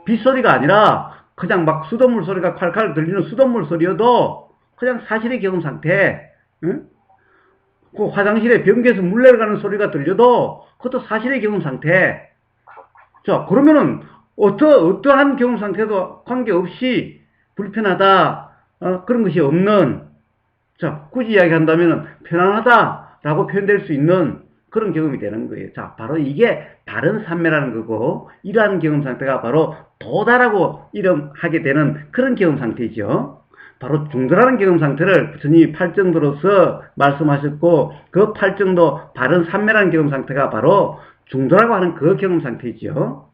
빗소리가 아니라 그냥 막 수돗물 소리가 칼칼 들리는 수돗물 소리여도 그냥 사실의 경험 상태. 그 화장실에 변기에서 물 내려가는 소리가 들려도 그것도 사실의 경험 상태. 자, 그러면은 어떠한 경험 상태도 관계없이 불편하다, 그런 것이 없는, 자, 굳이 이야기한다면은 편안하다라고 표현될 수 있는 그런 경험이 되는 거예요. 자, 바로 이게 바른 삼매라는 거고, 이러한 경험 상태가 바로 도다라고 이름하게 되는 그런 경험 상태이죠. 바로 중도라는 경험 상태를 부처님이 팔정도로서 말씀하셨고, 그 팔정도 바른 삼매라는 경험 상태가 바로 중도라고 하는 그 경험 상태이죠.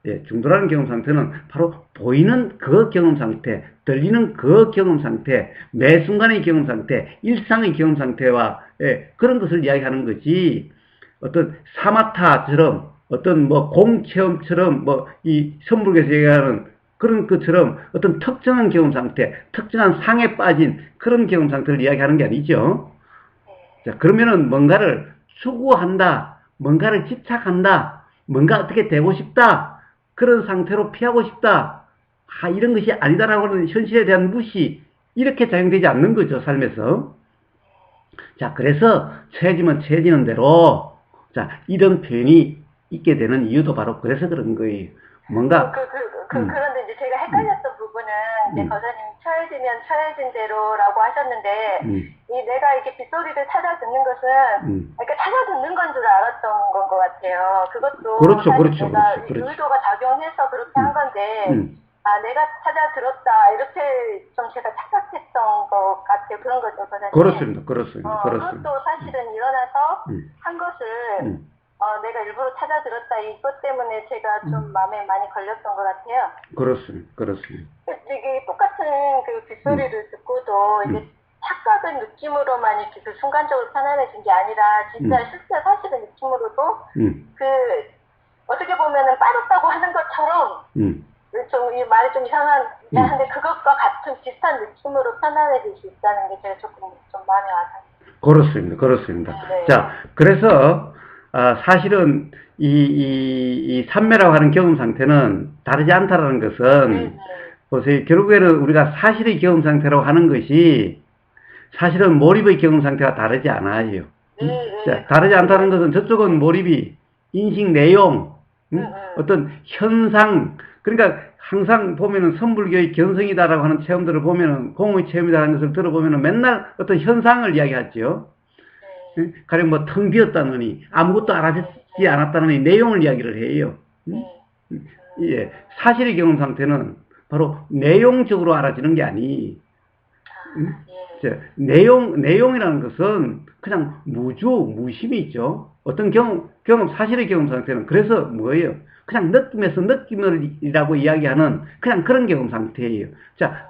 예, 중도라는 경험 상태는 바로 보이는 그 경험 상태, 들리는 그 경험 상태, 매 순간의 경험 상태, 일상의 경험 상태와 그런 것을 이야기하는 거지, 어떤 사마타처럼, 어떤 공체험처럼, 이 선불교에서 얘기하는 그런 것처럼 어떤 특정한 경험 상태, 특정한 상에 빠진 그런 경험 상태를 이야기하는 게 아니죠. 자, 그러면은 뭔가를 추구한다, 뭔가를 집착한다, 뭔가 어떻게 되고 싶다, 그런 상태로 피하고 싶다, 이런 것이 아니다라고 하는 현실에 대한 무시, 이렇게 작용되지 않는 거죠, 삶에서. 자, 그래서 처해지면 처해지는 대로, 자, 이런 표현이 있게 되는 이유도 바로 그래서 그런 거예요. 뭔가 그런데 이제 제가 헷갈렸던 부분은 이제 거사님 처해지면 처해진 대로라고 하셨는데 내가 이렇게 빗소리를 찾아 듣는 것은 그러니까 찾아 듣는 건 줄 알았던 건 것 같아요. 그것도 그렇죠. 의도가 작용해서 그렇게 한 건데 내가 찾아 들었다 이렇게 좀 제가 착각했던 것 같아요. 그런 거죠, 거사님. 그렇습니다. 그것도 사실은 일어나서 한 것을 내가 일부러 찾아 들었다, 이것 때문에 제가 좀 마음에 많이 걸렸던 것 같아요. 그렇습니다. 이게 똑같은 그 빗소리를 듣고도 이게 착각의 느낌으로만 이렇게 그 순간적으로 편안해진 게 아니라 진짜 실제 사실의 느낌으로도 그 어떻게 보면은 빠졌다고 하는 것처럼 이 말이 좀 이상한데 그것과 같은 비슷한 느낌으로 편안해질 수 있다는 게 제가 조금 좀 마음에 와닿아요. 그렇습니다. 네. 자, 그래서 사실은 이 삼매라고 하는 경험 상태는 다르지 않다라는 것은 보세요. 결국에는 우리가 사실의 경험 상태라고 하는 것이 사실은 몰입의 경험 상태가 다르지 않아요. 자, 다르지 않다는 것은 저쪽은 몰입이 인식 내용, 어떤 현상, 그러니까 항상 보면은 선불교의 견성이다라고 하는 체험들을 보면은 공의 체험이다라는 것을 들어보면은 맨날 어떤 현상을 이야기하죠. 가령 뭐 텅 비었다느니 아무것도 알아듣지 않았다느니 내용을 이야기를 해요. 예, 사실의 경험 상태는 바로 내용적으로 알아지는 게 아니. 내용이라는 것은 그냥 무심이 있죠. 어떤 사실의 경험 상태는 그래서 뭐예요? 그냥 느낌에서 느낌이라고 이야기하는 그냥 그런 경험 상태예요. 자,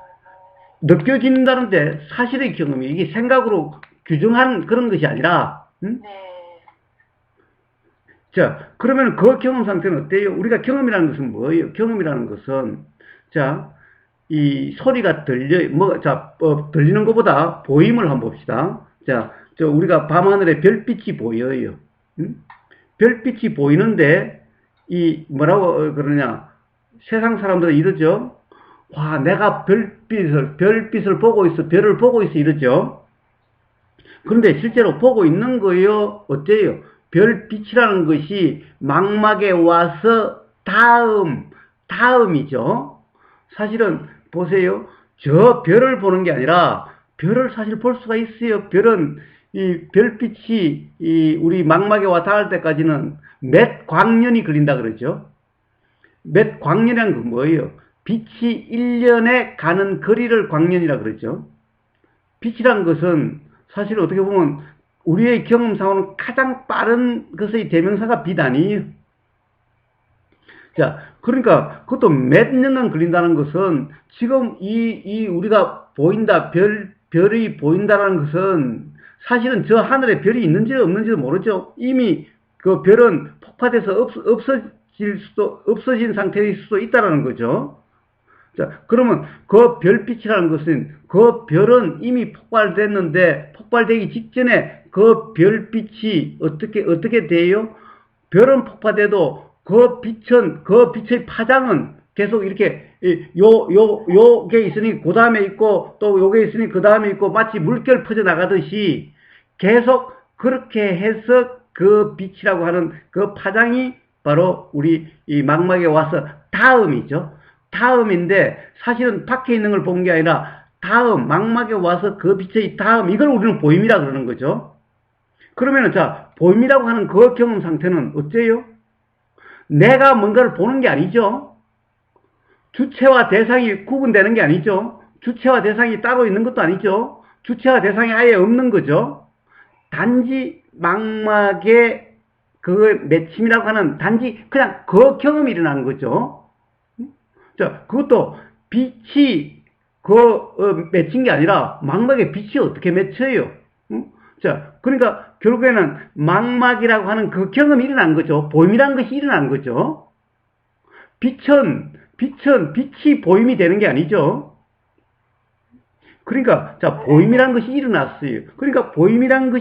느껴진다는데 사실의 경험이 이게 생각으로 규정한 그런 것이 아니라, 자, 그러면 그 경험 상태는 어때요? 우리가 경험이라는 것은 뭐예요? 경험이라는 것은, 자, 이 소리가 들리는 것보다 보임을 한번 봅시다. 자, 우리가 밤하늘에 별빛이 보여요. 별빛이 보이는데, 뭐라고 그러냐. 세상 사람들은 이러죠. 와, 내가 별빛을 보고 있어, 별을 보고 있어, 이러죠. 그런데 실제로 보고 있는 거예요? 어때요? 별빛이라는 것이 망막에 와서 다음이죠. 사실은 보세요. 저 별을 보는 게 아니라 별을 사실 볼 수가 있어요. 별은 이 별빛이 우리 망막에 와 닿을 때까지는 몇 광년이 걸린다 그러죠. 몇 광년이란 건 뭐예요? 빛이 1년에 가는 거리를 광년이라 그러죠. 빛이란 것은 사실 어떻게 보면 우리의 경험상으로는 가장 빠른 것의 대명사가 빛 아니에요. 자, 그러니까 그것도 몇 년간 걸린다는 것은 지금 우리가 보인다, 별이 보인다는 것은 사실은 저 하늘에 별이 있는지 없는지도 모르죠. 이미 그 별은 폭파돼서 없어진 상태일 수도 있다는 거죠. 자, 그러면 그 별빛이라는 것은 그 별은 이미 폭발됐는데 폭발되기 직전에 그 별빛이 어떻게 돼요? 별은 폭파돼도 그 빛의 파장은 계속 이렇게 요게 있으니 그 다음에 있고 또 요게 있으니 그 다음에 있고 마치 물결 퍼져 나가듯이 계속 그렇게 해서 그 빛이라고 하는 그 파장이 바로 우리 이 망막에 와서 다음이죠. 다음인데 사실은 밖에 있는 걸 본 게 아니라 망막에 와서 그 빛의 이걸 우리는 보임이라 그러는 거죠. 그러면은 자, 보임이라고 하는 그 경험 상태는 어째요? 내가 뭔가를 보는 게 아니죠. 주체와 대상이 구분되는 게 아니죠. 주체와 대상이 따로 있는 것도 아니죠. 주체와 대상이 아예 없는 거죠. 단지 망막의 그 맺힘이라고 하는 단지 그냥 그 경험이 일어나는 거죠. 자, 그것도 빛이 맺힌 게 아니라 망막에 빛이 어떻게 맺혀요? 자, 그러니까 결국에는 망막이라고 하는 그 경험이 일어난 거죠. 보임이라는 것이 일어난 거죠. 빛이 보임이 되는 게 아니죠. 그러니까 자, 보임이라는 것이 일어났어요. 그러니까 보임이라는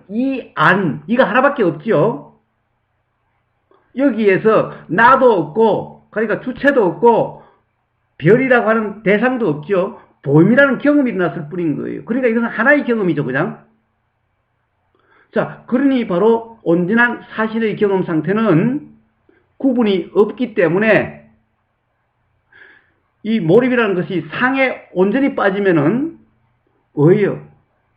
이가 하나밖에 없죠. 여기에서 나도 없고, 그러니까 주체도 없고, 별이라고 하는 대상도 없죠. 보임이라는 경험이 일어났을 뿐인 거예요. 그러니까 이것은 하나의 경험이죠, 그냥. 자, 그러니 바로 온전한 사실의 경험 상태는 구분이 없기 때문에 이 몰입이라는 것이 상에 온전히 빠지면은 뭐예요?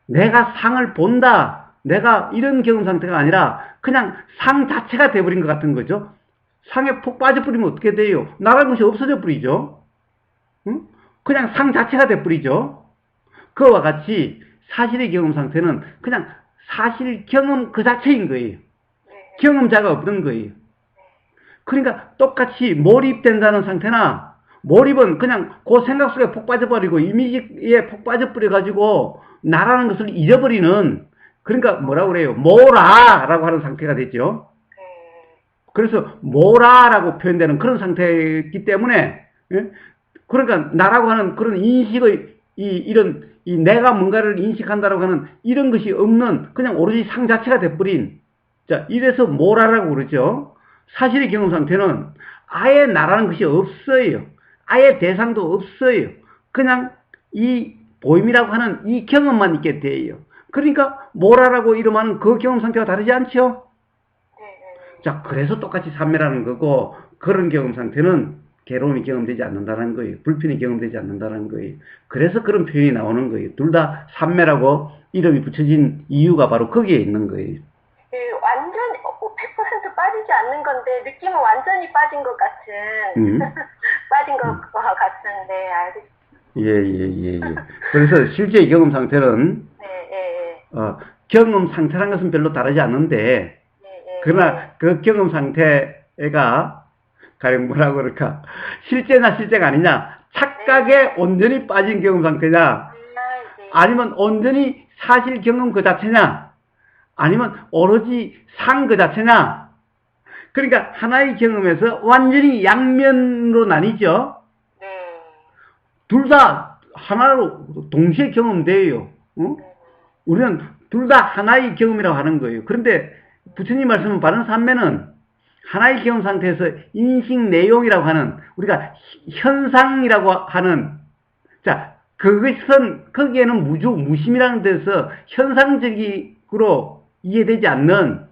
내가 상을 본다. 내가 이런 경험 상태가 아니라 그냥 상 자체가 돼버린 것 같은 거죠. 상에 푹 빠져버리면 어떻게 돼요? 나라는 것이 없어져 버리죠. 응? 그냥 상 자체가 돼버리죠. 그와 같이 사실의 경험 상태는 그냥 사실 경험 그 자체인 거예요. 경험자가 없는 거예요. 그러니까 똑같이 몰입된다는 상태나 몰입은 그냥 그 생각 속에 푹 빠져버리고 이미지에 푹 빠져버려가지고 나라는 것을 잊어버리는, 그러니까 뭐라고 그래요? 모라라고 하는 상태가 되죠. 그래서 모라라고 표현되는 그런 상태이기 때문에, 예? 그러니까 나라고 하는 그런 인식의 이 내가 뭔가를 인식한다라고 하는 이런 것이 없는 그냥 오로지 상 자체가 돼버린, 자, 이래서 모라라고 그러죠. 사실의 경험 상태는 아예 나라는 것이 없어요. 아예 대상도 없어요. 그냥 이 보임이라고 하는 이 경험만 있게 돼요. 그러니까 모라라고 이름하는 그 경험 상태가 다르지 않죠? 자, 그래서 똑같이 삼매라는 거고, 그런 경험 상태는 괴로움이 경험되지 않는다는 거예요. 불편이 경험되지 않는다는 거예요. 그래서 그런 표현이 나오는 거예요. 둘 다 삼매라고 이름이 붙여진 이유가 바로 거기에 있는 거예요. 완전히 100% 빠지지 않는 건데 느낌은 완전히 빠진 것 같은 빠진 것 같은데 알겠습니다. 예. 그래서 실제 경험 상태는 경험 상태라는 것은 별로 다르지 않는데 그러나 그 경험 상태가 가령 뭐라고 그럴까, 실제나 실제가 아니냐, 착각에 온전히 빠진 경험 상태냐, 아니면 온전히 사실 경험 그 자체냐, 아니면 오로지 상 그 자체냐. 그러니까 하나의 경험에서 완전히 양면으로 나뉘죠. 둘 다 하나로 동시에 경험돼요. 우리는 둘 다 하나의 경험이라고 하는 거예요. 그런데 부처님 말씀은 바른 삼매는 하나의 경험 상태에서 인식 내용이라고 하는, 우리가 현상이라고 하는, 자, 그것은 거기에는 무심이라는 데서 현상적으로 이해되지 않는,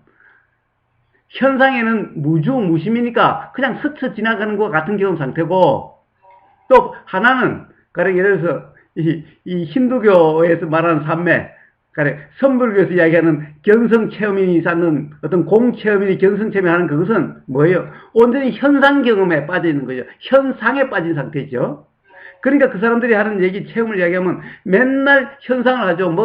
현상에는 무심이니까 그냥 스쳐 지나가는 것 같은 경험 상태고, 또 하나는 가령 예를 들어서 이 힌두교에서 말하는 삼매, 가령 선불교에서 이야기하는 견성체험인이 쌓는 어떤 공체험인이 견성체험이 하는 그것은 뭐예요? 온전히 현상 경험에 빠져 있는 거죠. 현상에 빠진 상태죠. 그러니까 그 사람들이 하는 얘기, 체험을 이야기하면 맨날 현상을 하죠.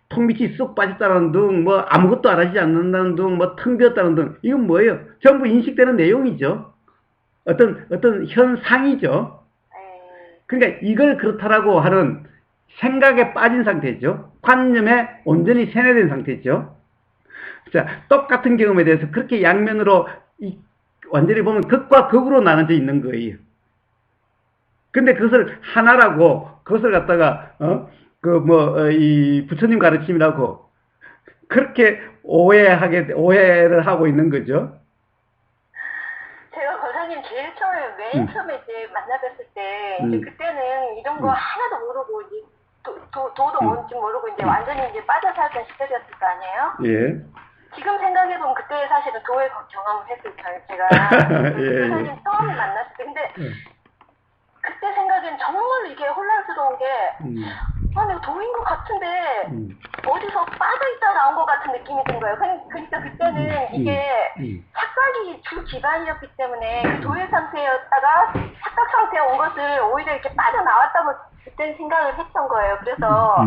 통 밑이 쑥 빠졌다는 등, 아무것도 알아지지 않는다는 등, 텅 비었다는 등. 이건 뭐예요? 전부 인식되는 내용이죠. 어떤 현상이죠. 그러니까 이걸 그렇다라고 하는 생각에 빠진 상태죠. 관념에 온전히 세뇌된 상태죠. 자, 똑같은 경험에 대해서 그렇게 양면으로 완전히 보면 극과 극으로 나눠져 있는 거예요. 근데 그것을 하나라고, 그것을 갖다가 이 부처님 가르침이라고 그렇게 오해를 하고 있는 거죠. 제가 거사님 제일 처음에 맨 처음에 이제 만나 뵀을 때 이제 그때는 이런 거 하나도 모르고 이제 도도 뭔지 모르고 이제 완전히 이제 빠져 살던 시절이었을 거 아니에요? 예. 지금 생각해보면 그때 사실은 도의 경험을 했을 거예요, 제가. 예. 처음 만났을 때. 근데 그때 생각엔 정말 이게 혼란스러운 게, 내가 도인 것 같은데, 어디서 빠져있다 나온 것 같은 느낌이 든 거예요. 그러니까 그때는 이게 착각이 주 기반이었기 때문에 그 도의 상태였다가 착각 상태에 온 것을 오히려 이렇게 빠져나왔다고 그때는 생각을 했던 거예요. 그래서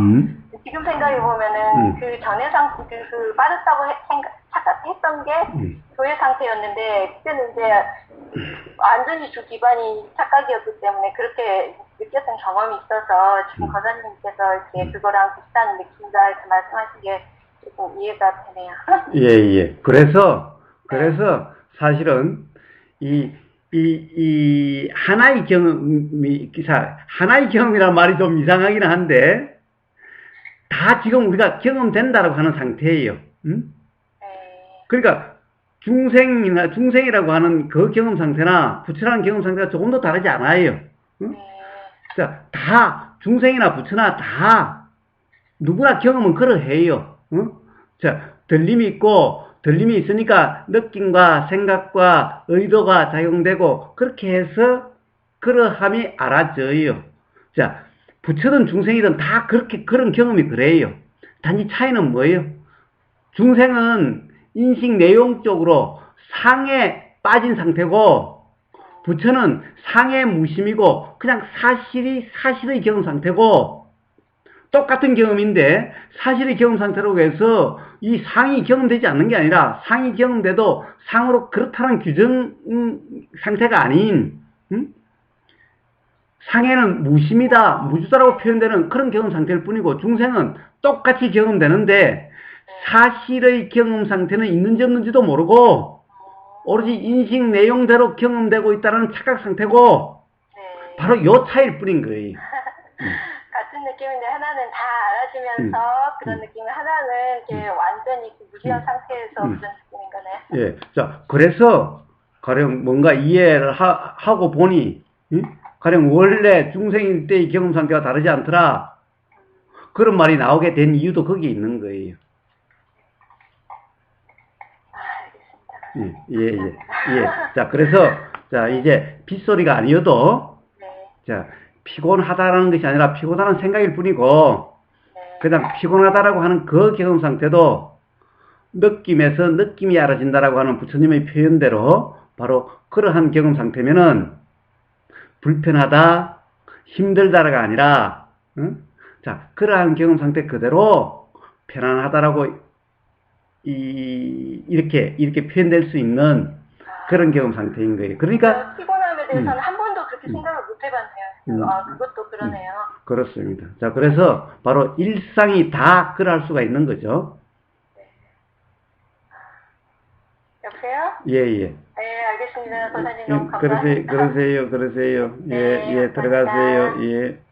지금 생각해보면은 그 전의 상태, 그 빠졌다고 착각했던 게 도의 상태였는데, 그때는 이제 완전히 주 기반이 착각이었기 때문에 그렇게 느꼈던 경험이 있어서 지금 거사님께서 이렇게 그거랑 비슷한 느낌이다 이렇게 말씀하신 게 조금 이해가 되네요. 예. 그래서 사실은 이 하나의 경험이라는 말이 좀 이상하긴 한데, 다 지금 우리가 경험된다라고 하는 상태예요. 그러니까 중생이라고 하는 그 경험 상태나 부처라는 경험 상태가 조금도 다르지 않아요. 자, 다 중생이나 부처나 다 누구나 경험은 그러해요. 자, 들림이 있고, 들림이 있으니까 느낌과 생각과 의도가 작용되고, 그렇게 해서 그러함이 알아져요. 자, 부처든 중생이든 다 그렇게 그런 경험이 그래요. 단지 차이는 뭐예요? 중생은 인식 내용적으로 상에 빠진 상태고, 부처는 상의 무심이고 그냥 사실의 경험 상태고, 똑같은 경험인데 사실의 경험 상태라고 해서 이 상이 경험되지 않는 게 아니라, 상이 경험돼도 상으로 그렇다는 규정 상태가 아닌, 상에는 무심이다, 무주다라고 표현되는 그런 경험 상태일 뿐이고, 중생은 똑같이 경험되는데 사실의 경험 상태는 있는지 없는지도 모르고, 오로지 인식 내용대로 경험되고 있다는 착각 상태고, 네. 바로 요 차이일 뿐인 거예요. 같은 느낌인데 하나는 다 알아주면서 그런 느낌이 하나는 이렇게 완전히 무지한 상태에서 그런 느낌인 거네. 예. 자, 그래서 가령 뭔가 이해를 하고 보니, 가령 원래 중생일 때의 경험 상태가 다르지 않더라. 그런 말이 나오게 된 이유도 거기에 있는 거예요. 알겠습니다. 예. 자, 그래서, 자, 이제 빗소리가 아니어도, 네. 자, 피곤하다라는 것이 아니라 피곤하다는 생각일 뿐이고, 네. 그냥 피곤하다라고 하는 그 경험 상태도 느낌에서 느낌이 알아진다라고 하는 부처님의 표현대로 바로 그러한 경험 상태면은 불편하다, 힘들다가 아니라, 자, 그러한 경험 상태 그대로 편안하다라고 이렇게 표현될 수 있는 그런 경험 상태인 거예요. 그러니까 피곤함에 대해서는 한 번도 그렇게 생각을 못 해봤네요. 그것도 그러네요. 그렇습니다. 자, 그래서 바로 일상이 다 그럴 수가 있는 거죠. 네. 여보세요? 예. 네, 알겠습니다. 도사님 너무 감사합니다. 그러세요. 네, 들어가세요. 감사합니다. 예.